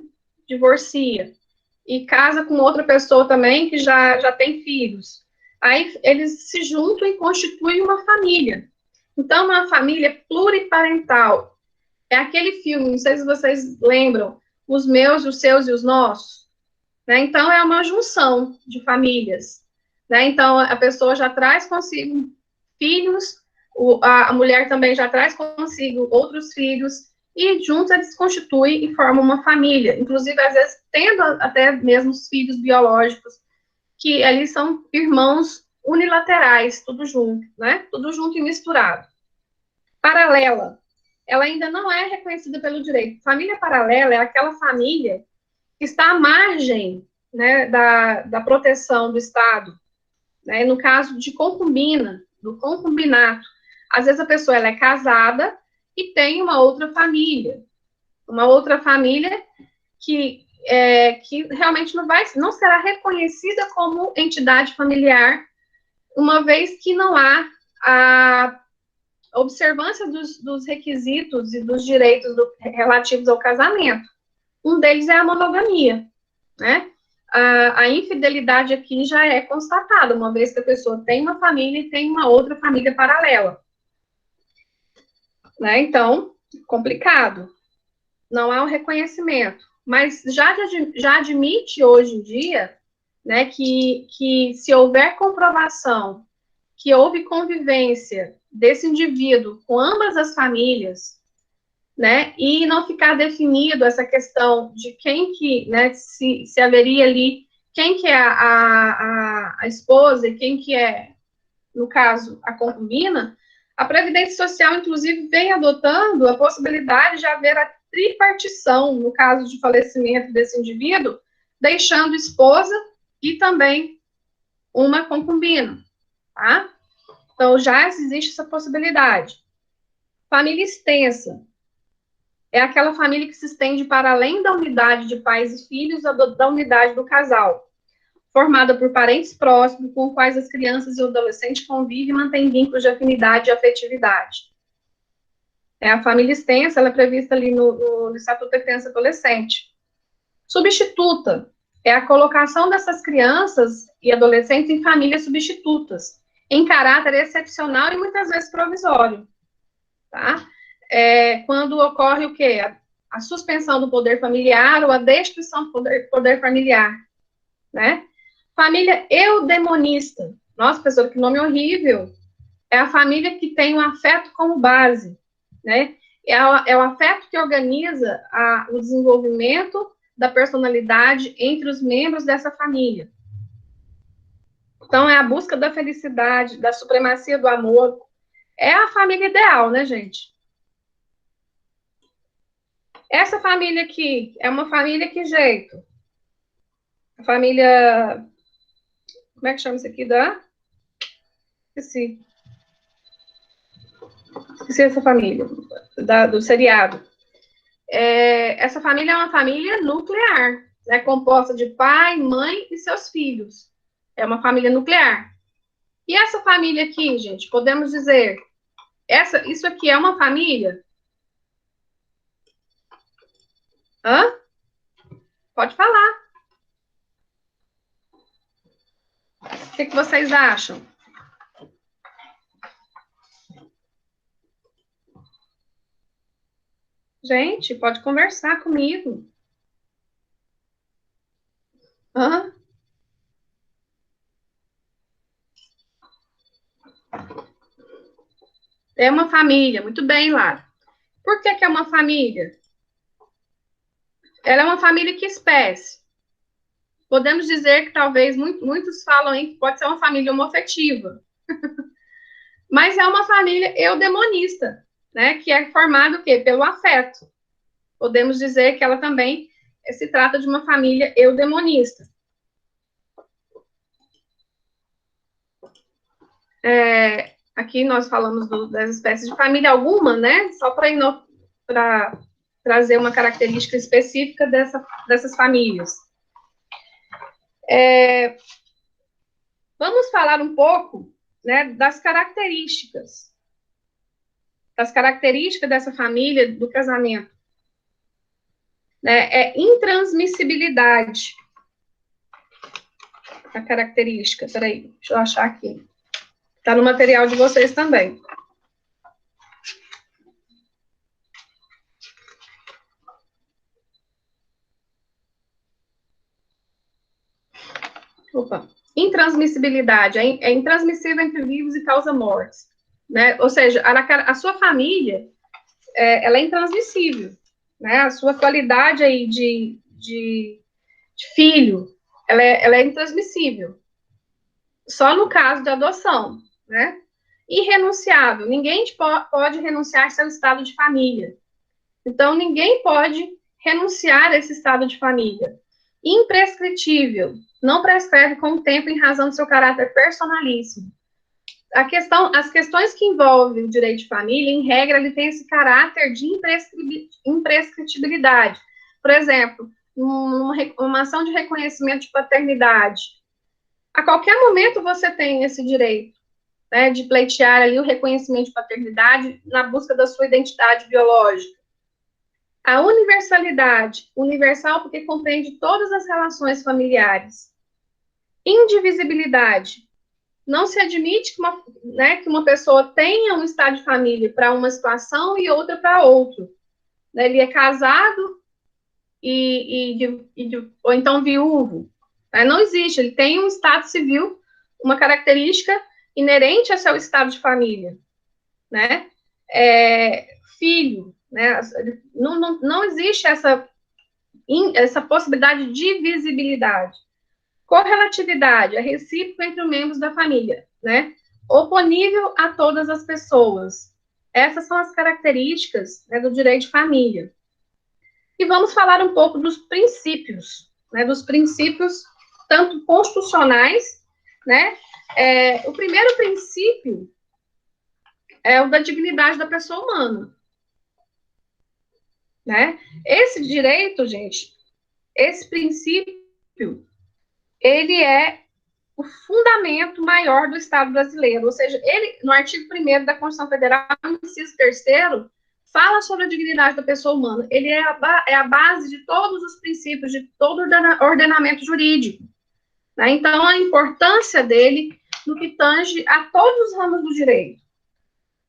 divorcia, e casa com outra pessoa também que já tem filhos. Aí eles se juntam e constituem uma família. Então, uma família pluriparental é aquele filme, não sei se vocês lembram, Os Meus, os Seus e os Nossos. Né? Então, é uma junção de famílias. Né? Então, a pessoa já traz consigo filhos, a mulher também já traz consigo outros filhos, e juntos eles constituem e formam uma família. Inclusive, às vezes, tendo até mesmo os filhos biológicos, que ali são irmãos unilaterais, tudo junto, né? Tudo junto e misturado. Paralela. Ela ainda não é reconhecida pelo direito. Família paralela é aquela família que está à margem, né, da proteção do Estado, né, no caso de concubina, do concubinato. Às vezes a pessoa ela é casada e tem uma outra família que realmente não será reconhecida como entidade familiar, uma vez que não há a observância dos requisitos e dos direitos relativos ao casamento. Um deles é a monogamia, né? A infidelidade aqui já é constatada, uma vez que a pessoa tem uma família e tem uma outra família paralela. Né? Então, complicado. Não há um reconhecimento. Mas já admite hoje em dia, né, que se houver comprovação que houve convivência desse indivíduo com ambas as famílias, né, e não ficar definido essa questão de quem que, né, se haveria ali, quem que é a esposa e quem que é, no caso, a concubina, a Previdência Social, inclusive, vem adotando a possibilidade de haver a tripartição, no caso de falecimento desse indivíduo, deixando esposa e também uma concubina, tá? Então, já existe essa possibilidade. Família extensa. É aquela família que se estende para além da unidade de pais e filhos, da unidade do casal, formada por parentes próximos, com os quais as crianças e o adolescente convivem e mantêm vínculos de afinidade e afetividade. A família extensa, ela é prevista ali no Estatuto da Criança e Adolescente. Substituta é a colocação dessas crianças e adolescentes em famílias substitutas, em caráter excepcional e muitas vezes provisório, tá? Quando ocorre o quê? A suspensão do poder familiar ou a destituição do poder familiar, né? Família eudemonista. Nossa, professor, que nome horrível. É a família que tem o afeto como base, né? É o afeto que organiza o desenvolvimento da personalidade entre os membros dessa família. Então, é a busca da felicidade, da supremacia do amor. É a família ideal, né, gente? Essa família aqui é uma família que jeito? A família... Como é que chama isso aqui? Esqueci essa família, do seriado. Essa família é uma família nuclear, né, composta de pai, mãe e seus filhos. É uma família nuclear. E essa família aqui, gente, podemos dizer, isso aqui é uma família? Hã? Pode falar. O que vocês acham? Gente, pode conversar comigo. Hã? É uma família, muito bem, Lara. Por que é uma família? Ela é uma família que espécie? Podemos dizer que talvez muitos falam que pode ser uma família homoafetiva. Mas é uma família eudemonista, né? Que é formada o quê? Pelo afeto. Podemos dizer que ela também se trata de uma família eudemonista. Aqui nós falamos das espécies de família alguma, né? Só para trazer uma característica específica dessas famílias. Vamos falar um pouco, né, das características dessa família, do casamento. É intransmissibilidade. A característica, peraí, deixa eu achar aqui. Está no material de vocês também. Opa. Intransmissibilidade. É intransmissível entre vivos e causa mortes. Né? Ou seja, a sua família, ela é intransmissível. Né? A sua qualidade aí de filho, ela é intransmissível. Só no caso de adoção, né? Irrenunciável. Ninguém pode renunciar ao seu estado de família. Então, ninguém pode renunciar a esse estado de família. Imprescritível. Não prescreve com o tempo em razão do seu caráter personalíssimo. As questões que envolvem o direito de família, em regra, ele tem esse caráter de imprescritibilidade. Por exemplo, uma ação de reconhecimento de paternidade. A qualquer momento você tem esse direito, né, de pleitear ali o reconhecimento de paternidade na busca da sua identidade biológica. A universalidade, universal porque compreende todas as relações familiares. Indivisibilidade, não se admite que uma pessoa tenha um estado de família para uma situação e outra para outro. Ele é casado ou então viúvo. Não existe, ele tem um estado civil, uma característica inerente ao seu estado de família. Né? Filho, né? Não existe essa possibilidade de divisibilidade. Correlatividade, é recíproco entre os membros da família, né? Oponível a todas as pessoas. Essas são as características, né, do direito de família. E vamos falar um pouco dos princípios, né, dos princípios tanto constitucionais, né? O primeiro princípio é o da dignidade da pessoa humana, né? Esse direito, gente, esse princípio, ele é o fundamento maior do Estado brasileiro, ou seja, ele, no artigo 1º da Constituição Federal, inciso 3º, fala sobre a dignidade da pessoa humana. Ele é a base de todos os princípios, de todo o ordenamento jurídico. Né? Então, a importância dele no que tange a todos os ramos do direito.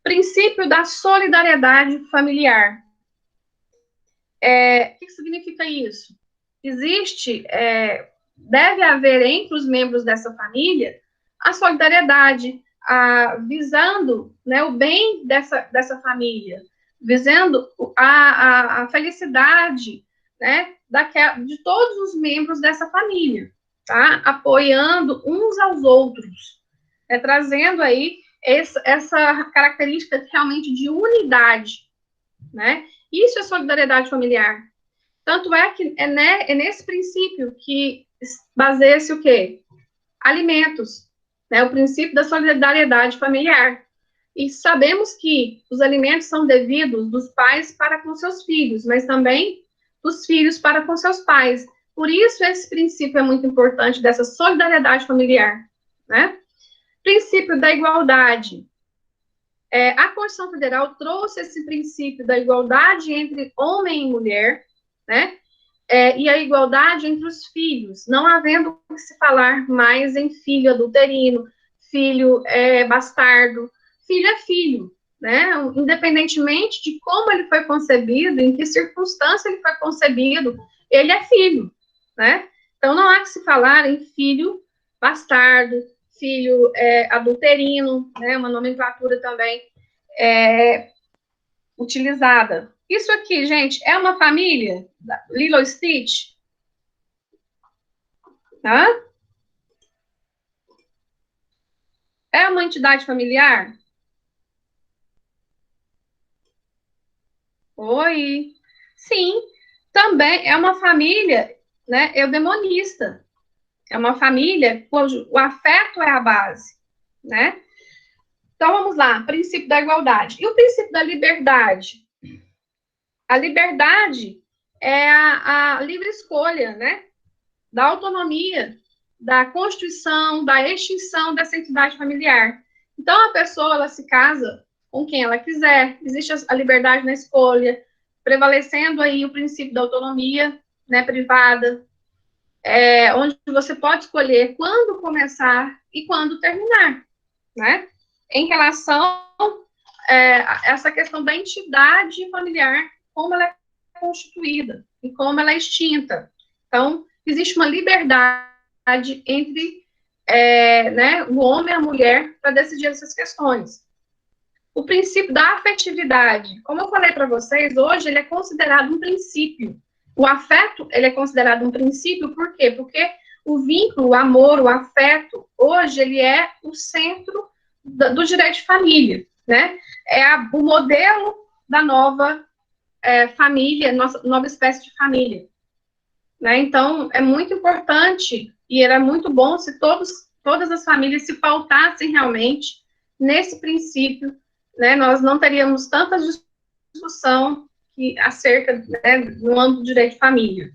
Princípio da solidariedade familiar. O que significa isso? Deve haver entre os membros dessa família a solidariedade, visando, né, o bem dessa família, visando a felicidade, né, de todos os membros dessa família, tá? Apoiando uns aos outros, trazendo aí essa característica realmente de unidade, né? Isso é solidariedade familiar. Tanto é que é nesse princípio que baseia-se o quê? Alimentos, né? O princípio da solidariedade familiar. E sabemos que os alimentos são devidos dos pais para com seus filhos, mas também dos filhos para com seus pais. Por isso, esse princípio é muito importante, dessa solidariedade familiar, né? Princípio da igualdade. A Constituição Federal trouxe esse princípio da igualdade entre homem e mulher, né? E a igualdade entre os filhos, não havendo que se falar mais em filho adulterino, filho bastardo. Filho é filho, né? Independentemente de como ele foi concebido, em que circunstância ele foi concebido, ele é filho, né? Então, não há que se falar em filho bastardo, filho adulterino, né? Uma nomenclatura também utilizada. Isso aqui, gente, é uma família? Lilo e Stitch? Hã? É uma entidade familiar? Oi. Sim, também é uma família, né, eudemonista. É uma família cujo o afeto é a base, né? Então, vamos lá, princípio da igualdade. E o princípio da liberdade? A liberdade é a livre escolha, né? Da autonomia, da constituição, da extinção dessa entidade familiar. Então, a pessoa, ela se casa com quem ela quiser, existe a liberdade na escolha, prevalecendo aí o princípio da autonomia, né, privada, onde você pode escolher quando começar e quando terminar, né? Em relação a essa questão da entidade familiar, como ela é constituída e como ela é extinta. Então, existe uma liberdade entre né, o homem e a mulher para decidir essas questões. O princípio da afetividade, como eu falei para vocês, hoje ele é considerado um princípio. O afeto, ele é considerado um princípio, por quê? Porque o vínculo, o amor, o afeto, hoje ele é o centro do direito de família, né? É o modelo da nova família, nova espécie de família. Né? Então, é muito importante e era muito bom se todas as famílias se pautassem realmente nesse princípio, né? Nós não teríamos tanta discussão acerca, né, no âmbito do direito de família.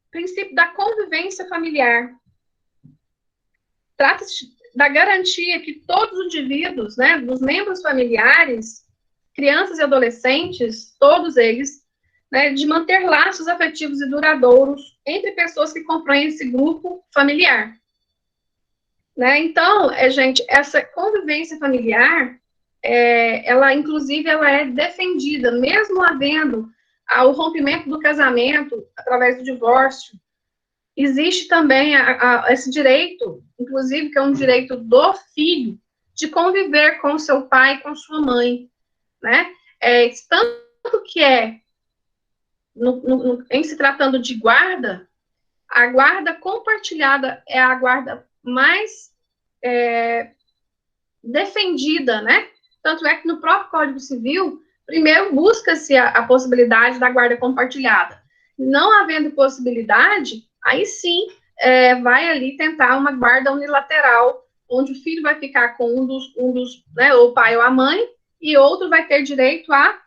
Princípio da convivência familiar. Trata-se da garantia que todos os indivíduos, né, dos membros familiares, crianças e adolescentes, todos eles, né, de manter laços afetivos e duradouros entre pessoas que compõem esse grupo familiar. Né? Então, gente, essa convivência familiar, ela, inclusive, ela é defendida, mesmo havendo o rompimento do casamento através do divórcio, existe também esse direito, inclusive, que é um direito do filho, de conviver com seu pai e com sua mãe, né? Tanto que em se tratando de guarda, a guarda compartilhada é a guarda mais defendida, né? Tanto é que no próprio Código Civil, primeiro busca-se a possibilidade da guarda compartilhada. Não havendo possibilidade, aí sim vai ali tentar uma guarda unilateral, onde o filho vai ficar com um dos né, ou o pai ou a mãe, e outro vai ter direito à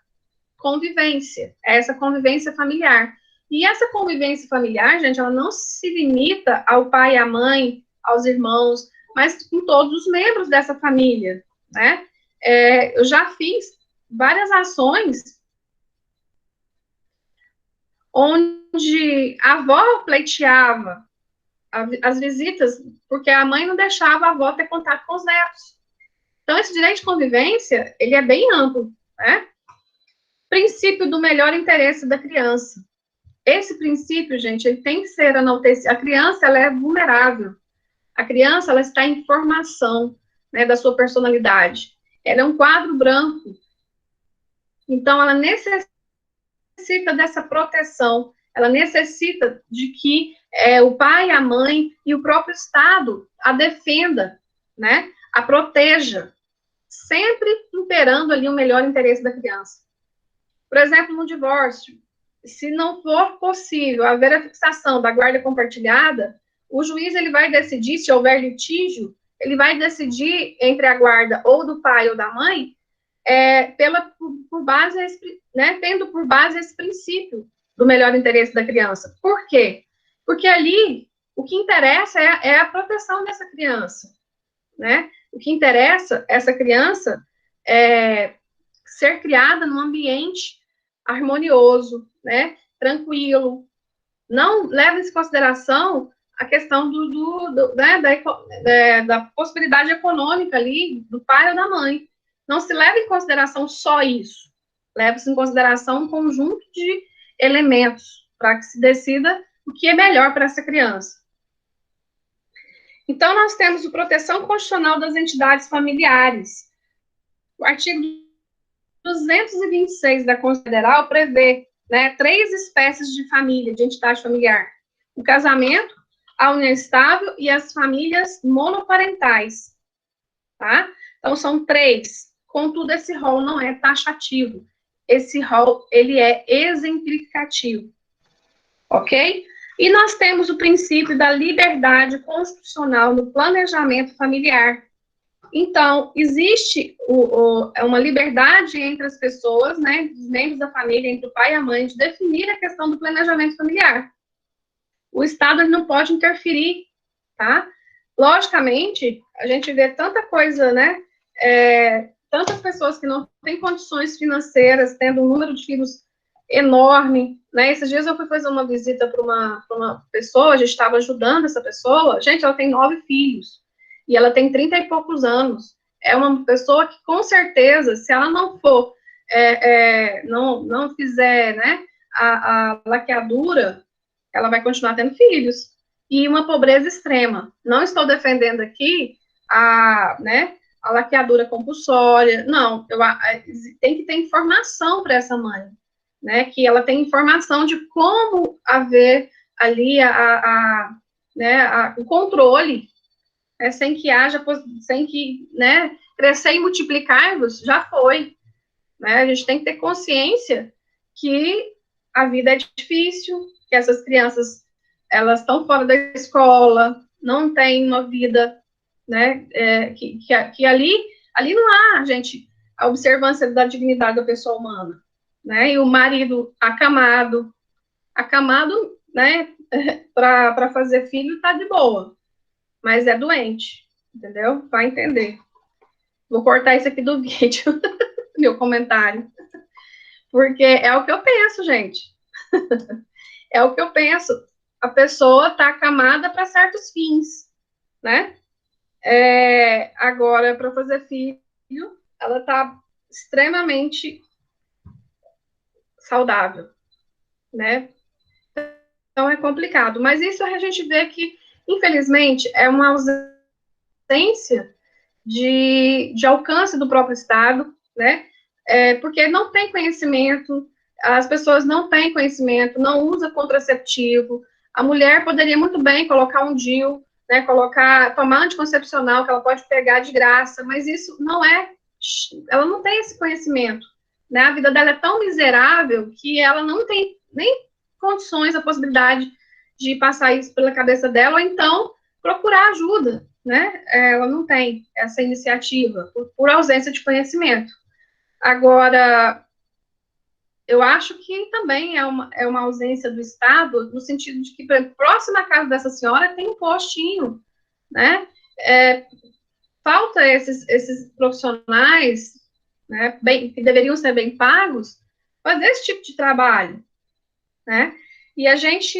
convivência, essa convivência familiar. E essa convivência familiar, gente, ela não se limita ao pai e à mãe, aos irmãos, mas com todos os membros dessa família, né? Eu já fiz várias ações onde a avó pleiteava as visitas, porque a mãe não deixava a avó ter contato com os netos. Então, esse direito de convivência, ele é bem amplo, né? Princípio do melhor interesse da criança. Esse princípio, gente, ele tem que ser enaltecido. A criança, ela é vulnerável. A criança, ela está em formação, né, da sua personalidade. Ela é um quadro branco. Então, ela necessita dessa proteção. Ela necessita de que o pai, a mãe e o próprio Estado a defenda, né, a proteja, sempre imperando ali o melhor interesse da criança. Por exemplo, no divórcio, se não for possível haver a fixação da guarda compartilhada, o juiz ele vai decidir, se houver litígio, ele vai decidir entre a guarda ou do pai ou da mãe, por base, né, tendo por base esse princípio do melhor interesse da criança. Por quê? Porque ali o que interessa é a proteção dessa criança, né? O que interessa essa criança ser criada num ambiente harmonioso, né, tranquilo. Não leva em consideração a questão né, da possibilidade econômica ali do pai ou da mãe. Não se leva em consideração só isso. Leva-se em consideração um conjunto de elementos para que se decida o que é melhor para essa criança. Então, nós temos a proteção constitucional das entidades familiares. O artigo 226 da Constituição Federal prevê, né, 3 espécies de família, de entidade familiar. O casamento, a união estável e as famílias monoparentais. Tá? Então, são 3. Contudo, esse rol não é taxativo. Esse rol, ele é exemplificativo. Ok? E nós temos o princípio da liberdade constitucional no planejamento familiar. Então, existe uma liberdade entre as pessoas, né, os membros da família, entre o pai e a mãe, de definir a questão do planejamento familiar. O Estado ele não pode interferir, tá? Logicamente, a gente vê tanta coisa, né, tantas pessoas que não têm condições financeiras, tendo um número de filhos enorme, né? Esses dias eu fui fazer uma visita para uma pessoa, a gente estava ajudando essa pessoa, gente, ela tem 9 filhos, e ela tem 30 e poucos anos, é uma pessoa que, com certeza, se ela não for, não fizer, né, a laqueadura, ela vai continuar tendo filhos, e uma pobreza extrema. Não estou defendendo aqui né, a laqueadura compulsória, não, tem que ter informação para essa mãe, né, que ela tem informação de como haver ali né, o controle, sem que haja, sem que, né, crescer e multiplicar-vos, já foi, né, a gente tem que ter consciência que a vida é difícil, que essas crianças, elas estão fora da escola, não têm uma vida, né, que ali não há, gente, a observância da dignidade da pessoa humana, né, e o marido acamado, né, para fazer filho tá de boa, mas é doente, entendeu? Vai entender. Vou cortar isso aqui do vídeo, meu comentário, porque é o que eu penso, gente. É o que eu penso. A pessoa tá acamada para certos fins, né? Agora, para fazer filho, ela tá extremamente saudável, né? Então é complicado. Mas isso a gente vê que, infelizmente, é uma ausência de alcance do próprio Estado, né? Porque não tem conhecimento, as pessoas não têm conhecimento, não usa contraceptivo. A mulher poderia muito bem colocar um DIU, né, tomar anticoncepcional, que ela pode pegar de graça, mas isso não ela não tem esse conhecimento, né? A vida dela é tão miserável que ela não tem nem condições, a possibilidade de passar isso pela cabeça dela, ou então procurar ajuda, né? Ela não tem essa iniciativa, por ausência de conhecimento. Agora, eu acho que também é uma ausência do Estado, no sentido de que, próxima à casa dessa senhora, tem um postinho, né? Falta esses profissionais, né, que deveriam ser bem pagos, fazer esse tipo de trabalho, né? E a gente,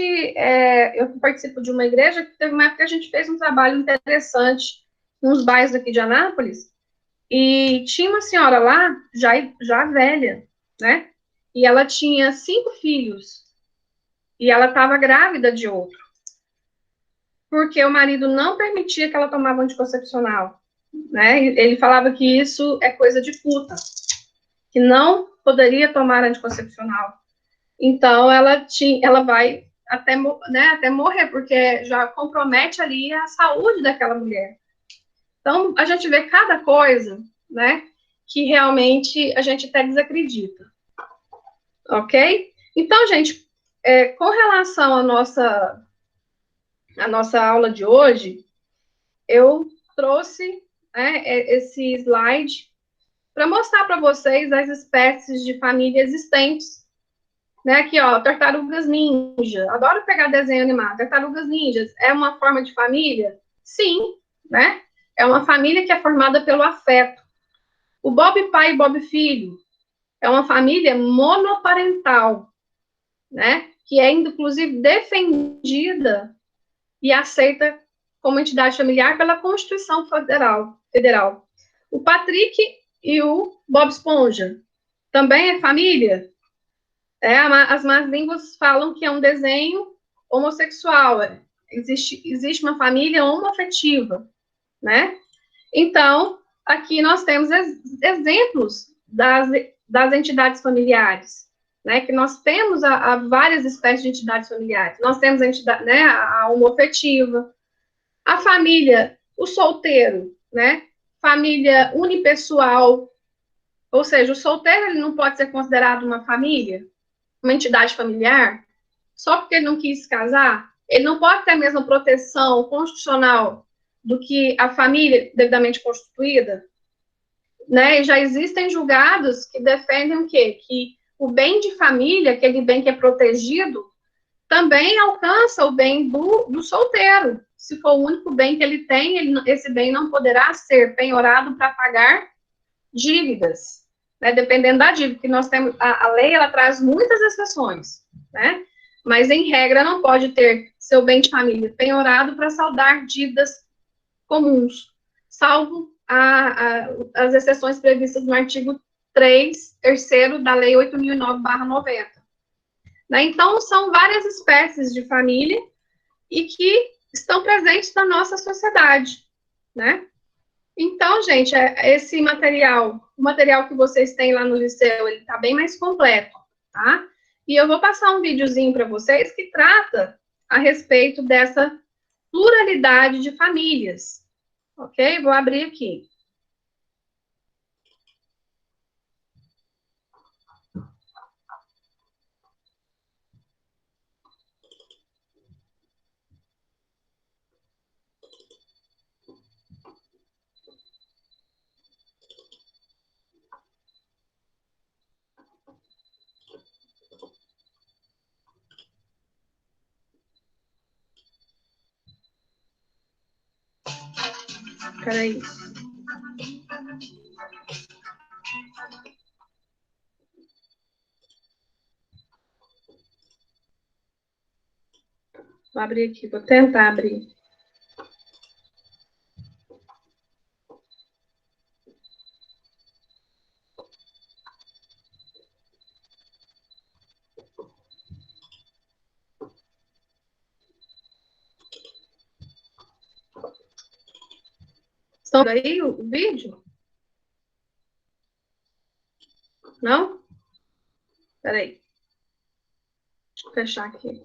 eu participo de uma igreja que teve uma época que a gente fez um trabalho interessante nos bairros aqui de Anápolis, e tinha uma senhora lá, já velha, né? E ela tinha 5 filhos, e ela estava grávida de outro, porque o marido não permitia que ela tomava anticoncepcional, né? Ele falava que isso é coisa de puta, que não poderia tomar anticoncepcional. Então, ela vai até, né, até morrer, porque já compromete ali a saúde daquela mulher. Então, a gente vê cada coisa, né, que realmente a gente até desacredita. Ok? Então, gente, com relação à nossa aula de hoje, eu trouxe, né, esse slide para mostrar para vocês as espécies de família existentes. Né, aqui, ó, tartarugas ninja. Adoro pegar desenho animado. Tartarugas ninjas é uma forma de família? Sim, né? É uma família que é formada pelo afeto. O Bob pai e Bob filho é uma família monoparental, né? Que é, inclusive, defendida e aceita como entidade familiar pela Constituição Federal. O Patrick e o Bob Esponja também é família? As más línguas falam que é um desenho homossexual. Existe uma família homoafetiva, né? Então, aqui nós temos exemplos das entidades familiares, né? Que nós temos várias espécies de entidades familiares. Nós temos a entidade, né? A homoafetiva, a família, o solteiro, né? Família unipessoal, ou seja, o solteiro ele não pode ser considerado uma família, uma entidade familiar, só porque ele não quis casar, ele não pode ter a mesma proteção constitucional do que a família devidamente constituída, né? E já existem julgados que defendem o quê? Que o bem de família, aquele bem que é protegido, também alcança o bem do solteiro. Se for o único bem que ele tem, esse bem não poderá ser penhorado para pagar dívidas, né? Dependendo da dívida, que nós temos, a lei, ela traz muitas exceções, né? Mas, em regra, não pode ter seu bem de família penhorado para saldar dívidas comuns, salvo as exceções previstas no artigo 3º da Lei 8.009/90. Né? Então, são várias espécies de família e que estão presentes na nossa sociedade, né? Então, gente, esse material, o material que vocês têm lá no liceu, ele está bem mais completo, tá? E eu vou passar um videozinho para vocês que trata a respeito dessa pluralidade de famílias, ok? Vou abrir aqui. Peraí. Vou abrir aqui, vou tentar abrir. Estão aí o vídeo? Não? Peraí. Deixa eu fechar aqui.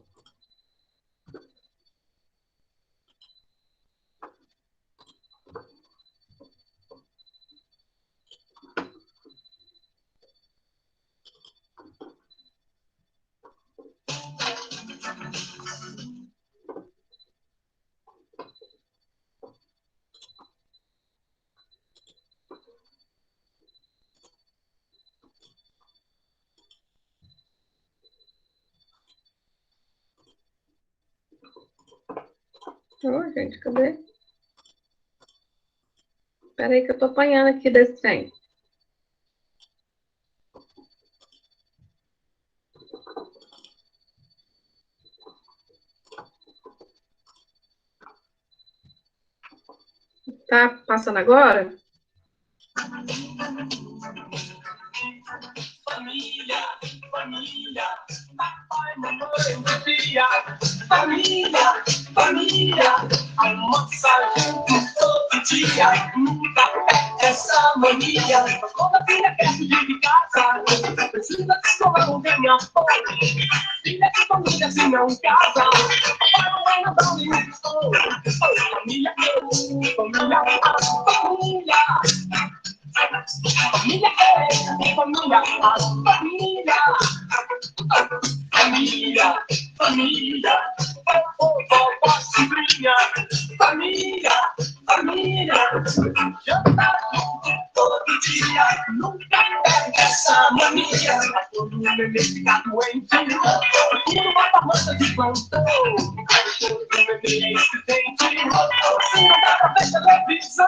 Ô, gente, cadê? Peraí que eu tô apanhando aqui desse trem. Tá passando agora? Família, família, papai, mamãe, tia, família, família, almoça juntos todo dia, nunca perde essa mania. Quando a filha quer fugir de casa, precisa de escola, não tem apoio. Filha de família, se não casa, papai, mamãe, não dá nenhum estou. Família, família, família. Família é família, família, família, família, vovó, sobrinha, família, família, janta junto todo dia, nunca perde essa mania. Quando o neném fica doente, procura uma farmácia de plantão. Quando o neném é incidente, se não dá pra ver televisão,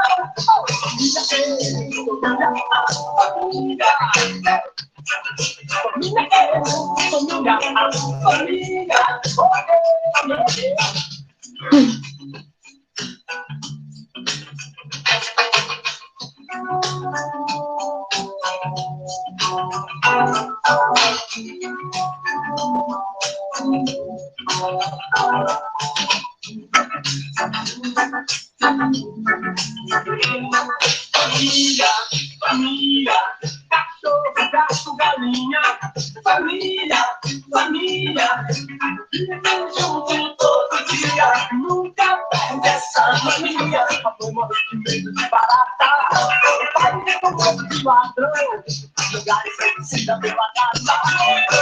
família família, família, cachorro, gato, galinha, família, família, vivem junto todo dia, nunca perde essa mania. A mãe morre de medo de barata, o pai é com medo de ladrão, lugares sem descida pela casa,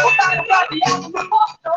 botaram baseado no portão.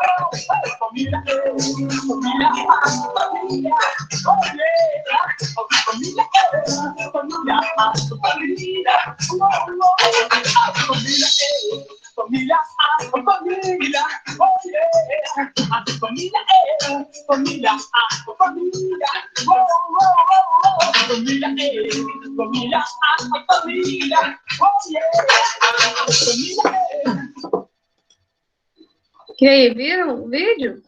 E aí, viram o vídeo?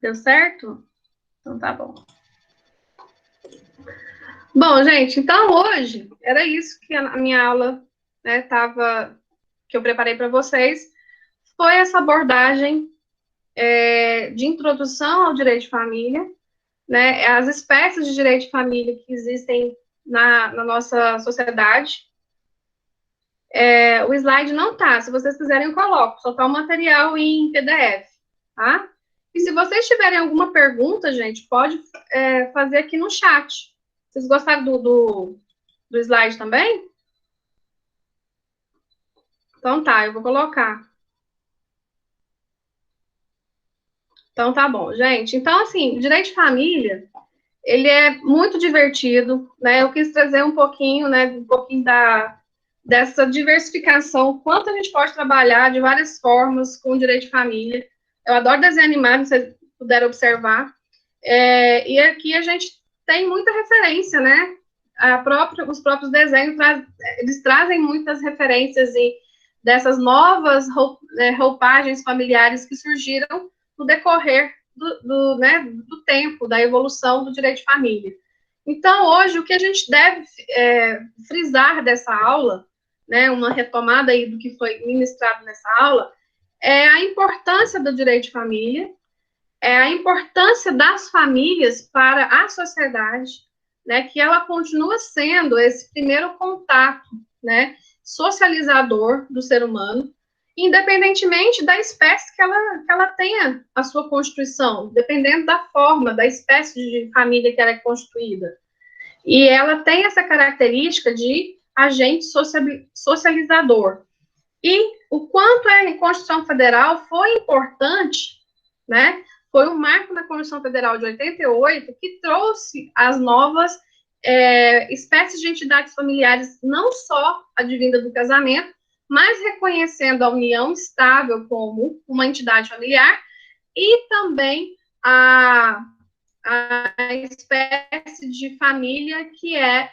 Deu certo? Então tá bom. Bom, gente, então hoje era isso que a minha aula, né, que eu preparei para vocês, foi essa abordagem de introdução ao direito de família, né, as espécies de direito de família que existem na nossa sociedade. O slide não tá, se vocês quiserem eu coloco, só tá o material em PDF, tá? E se vocês tiverem alguma pergunta, gente, pode fazer aqui no chat. Vocês gostaram do slide também? Então tá, eu vou colocar. Então tá bom, gente. Então, assim, o direito de família, ele é muito divertido, né? Eu quis trazer um pouquinho, né, dessa diversificação, quanto a gente pode trabalhar de várias formas com o direito de família. Eu adoro desenho animado, se vocês puderem observar. E aqui a gente tem muita referência, né? Os próprios desenhos, eles trazem muitas referências dessas novas roupagens familiares que surgiram no decorrer do tempo, da evolução do direito de família. Então, hoje, o que a gente deve frisar dessa aula, né, uma retomada aí do que foi ministrado nessa aula, é a importância do direito de família, a importância das famílias para a sociedade, né, que ela continua sendo esse primeiro contato, né, socializador do ser humano, independentemente da espécie que ela tenha a sua constituição, dependendo da forma, da espécie de família que ela é constituída. E ela tem essa característica de agente socializador. E o quanto a Constituição Federal foi importante, né? Foi um marco na Constituição Federal de 88 que trouxe as novas espécies de entidades familiares, não só advinda do casamento, mas reconhecendo a união estável como uma entidade familiar e também a espécie de família que é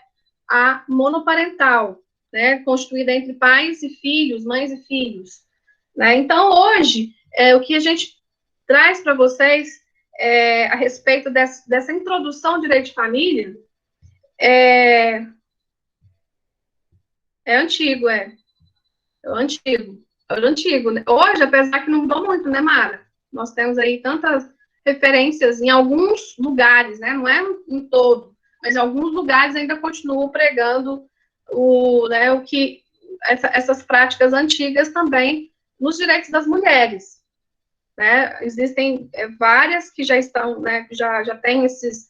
a monoparental, né, constituída entre pais e filhos, mães e filhos. Né? Então, hoje, o que a gente traz para vocês a respeito dessa introdução ao direito de família é antigo, é antigo. Né? Hoje, apesar que não mudou muito, né, Mara? Nós temos aí tantas referências em alguns lugares, né? Não é em todo, mas em alguns lugares ainda continuam pregando essas práticas antigas também nos direitos das mulheres. Né? Existem várias que já estão, né, já têm esses,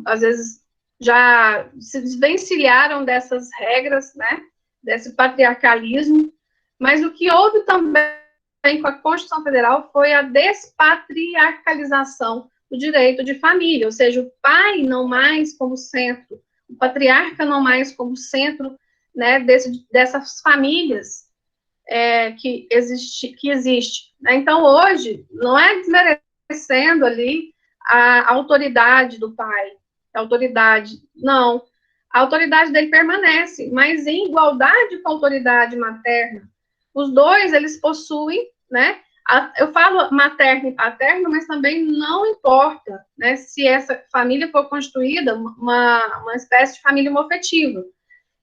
às vezes, já se desvencilharam dessas regras, né, desse patriarcalismo, mas o que houve também com a Constituição Federal foi a despatriarcalização do direito de família, ou seja, o pai não mais como centro, o patriarca não mais como centro, né, dessas famílias que existe. Né? Então, hoje, não é desmerecendo ali a autoridade do pai, a autoridade, não. A autoridade dele permanece, mas em igualdade com a autoridade materna. Os dois, eles possuem, né? Eu falo materno e paterno, mas também não importa, né? Se essa família for constituída uma espécie de família homofetiva.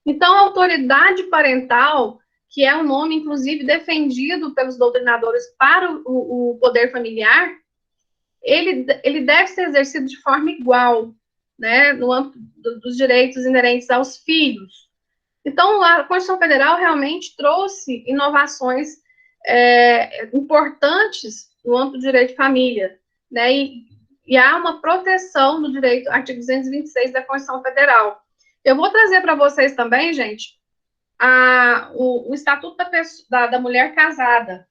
Então, a autoridade parental, que é um nome, inclusive, defendido pelos doutrinadores para o poder familiar, ele deve ser exercido de forma igual, né, no âmbito dos direitos inerentes aos filhos. Então, a Constituição Federal realmente trouxe inovações importantes no âmbito do direito de família, né, e há uma proteção do direito, artigo 226 da Constituição Federal. Eu vou trazer para vocês também, gente, o Estatuto da Mulher Casada,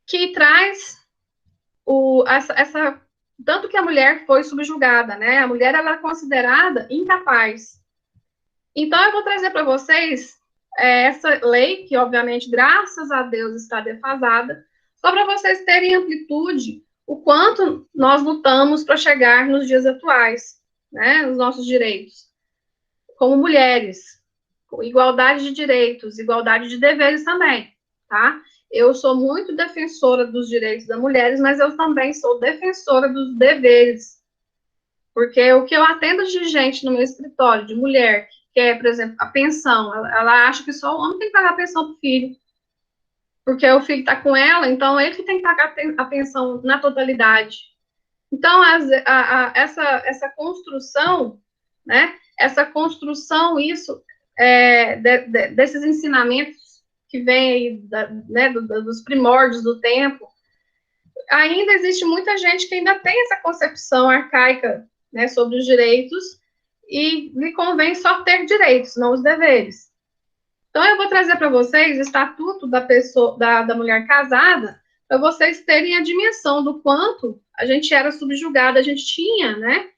que traz tanto que a mulher foi subjugada, né? A mulher ela é considerada incapaz. Então, eu vou trazer para vocês essa lei, que obviamente, graças a Deus, está defasada, só para vocês terem amplitude o quanto nós lutamos para chegar nos dias atuais, né? Nos nossos direitos, como mulheres, com igualdade de direitos, igualdade de deveres também, tá? Eu sou muito defensora dos direitos das mulheres, mas eu também sou defensora dos deveres, porque o que eu atendo de gente no meu escritório, de mulher, que quer, por exemplo, a pensão, ela acha que só o homem tem que pagar a pensão para o filho, porque o filho está com ela, então ele que tem que pagar a pensão na totalidade. Então, essa construção, né, essa construção, isso, desses ensinamentos que vem aí, né, dos primórdios do tempo, ainda existe muita gente que ainda tem essa concepção arcaica, né, sobre os direitos, e lhe convém só ter direitos, não os deveres. Então, eu vou trazer para vocês o Estatuto da Mulher Casada, para vocês terem a dimensão do quanto a gente era subjugada, a gente tinha, né,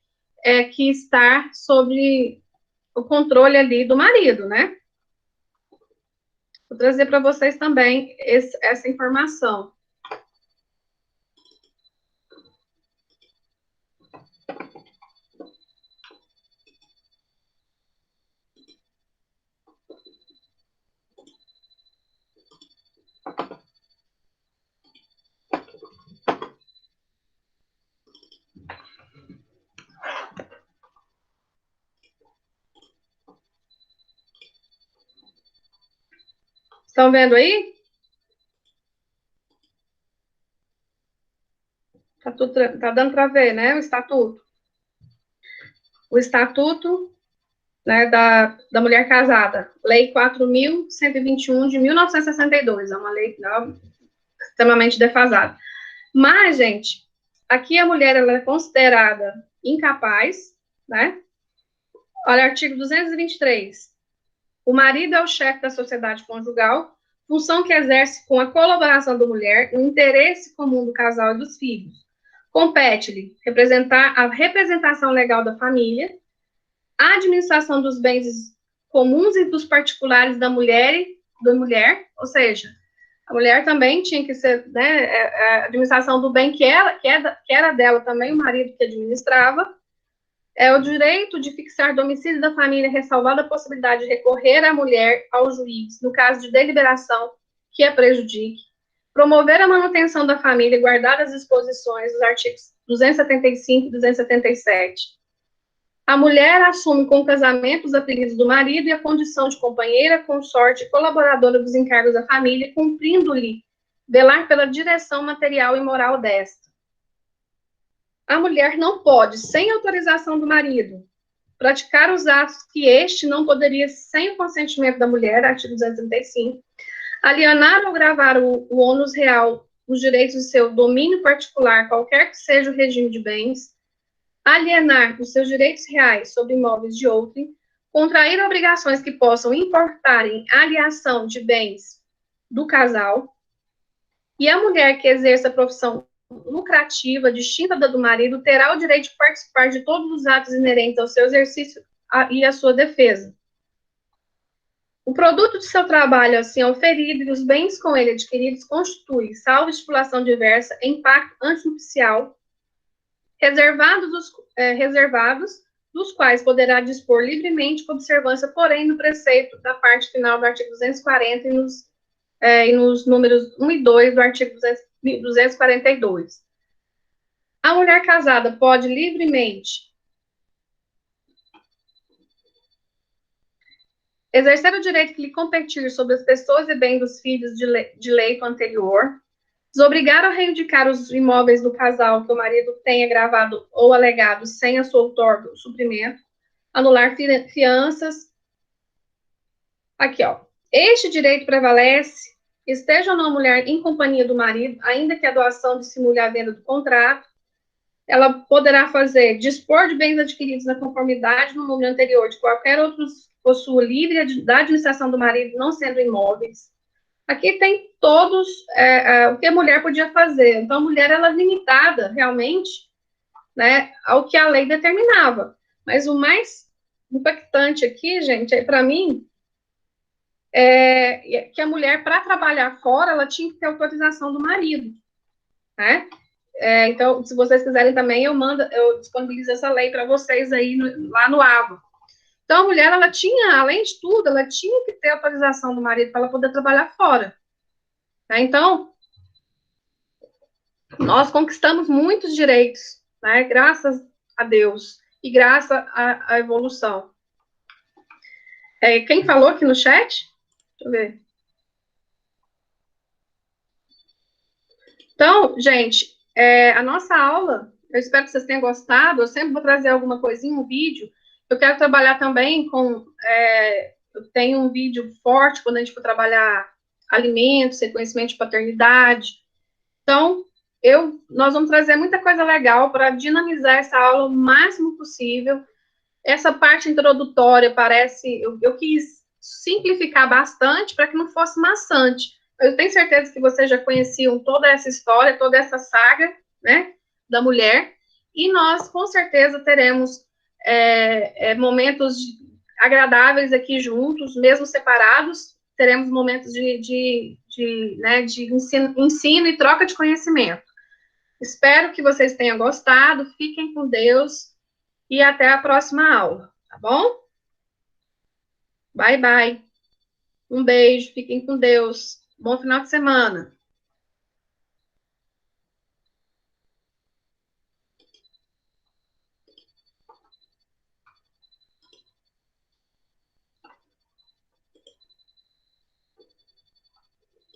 que estar sob o controle ali do marido, né? Vou trazer para vocês também essa informação. Estão vendo aí? Tá dando para ver, né? O estatuto. O estatuto, né, da mulher casada. Lei 4.121 de 1962. É uma lei extremamente defasada. Mas, gente, aqui a mulher ela é considerada incapaz, né? Olha, artigo 223. O marido é o chefe da sociedade conjugal, função que exerce com a colaboração da mulher no interesse comum do casal e dos filhos. Compete-lhe representar a representação legal da família, a administração dos bens comuns e dos particulares da mulher, ou seja, a mulher também tinha que ser, né, a administração do bem que era dela também, o marido que administrava, o direito de fixar domicílio da família, ressalvada a possibilidade de recorrer à mulher ao juiz, no caso de deliberação que a prejudique, promover a manutenção da família e guardar as disposições dos artigos 275 e 277. A mulher assume com o casamento os apelidos do marido e a condição de companheira, consorte e colaboradora dos encargos da família, cumprindo-lhe velar pela direção material e moral desta. A mulher não pode, sem autorização do marido, praticar os atos que este não poderia, sem o consentimento da mulher, artigo 235, alienar ou gravar o ônus real, os direitos de seu domínio particular, qualquer que seja o regime de bens, alienar os seus direitos reais sobre imóveis de outrem, contrair obrigações que possam importar em alienação de bens do casal, e a mulher que exerça a profissão lucrativa, distinta da do marido, terá o direito de participar de todos os atos inerentes ao seu exercício e à sua defesa. O produto de seu trabalho, assim, oferido e os bens com ele adquiridos constituem, salvo estipulação diversa, em pacto antinupcial, reservados, dos quais poderá dispor livremente com observância, porém, no preceito da parte final do artigo 240 e nos números 1 e 2 do artigo 242. A mulher casada pode livremente exercer o direito que lhe competir sobre as pessoas e bens dos filhos de leito anterior, desobrigar ou reivindicar os imóveis do casal que o marido tenha gravado ou alegado sem a sua outorga, o suprimento, anular fianças. Aqui, ó. Este direito prevalece, esteja ou não a mulher em companhia do marido, ainda que a doação dissimule a venda do contrato, ela poderá dispor de bens adquiridos na conformidade no número anterior de qualquer outros possua livre da administração do marido, não sendo imóveis. Aqui tem todos o que a mulher podia fazer. Então, a mulher ela é limitada realmente, né, ao que a lei determinava. Mas o mais impactante aqui, gente, para mim, que a mulher, para trabalhar fora, ela tinha que ter autorização do marido, né? Então, se vocês quiserem também, eu disponibilizo essa lei para vocês aí lá no AVA. Então, a mulher, ela tinha, além de tudo, ela tinha que ter autorização do marido para ela poder trabalhar fora. Né? Então, nós conquistamos muitos direitos, né? Graças a Deus e graças à evolução. Quem falou aqui no chat? Deixa eu ver. Então, gente, a nossa aula, eu espero que vocês tenham gostado. Eu sempre vou trazer alguma coisinha, um vídeo. Eu quero trabalhar também com. Eu tenho um vídeo forte quando a gente for trabalhar alimentos, reconhecimento de paternidade. Então, nós vamos trazer muita coisa legal para dinamizar essa aula o máximo possível. Essa parte introdutória parece. Eu quis simplificar bastante para que não fosse maçante. Eu tenho certeza que vocês já conheciam toda essa história, toda essa saga, né, da mulher, e nós, com certeza, teremos momentos agradáveis aqui juntos, mesmo separados, teremos momentos de ensino e troca de conhecimento. Espero que vocês tenham gostado, fiquem com Deus e até a próxima aula, tá bom? Bye, bye. Um beijo, fiquem com Deus. Bom final de semana.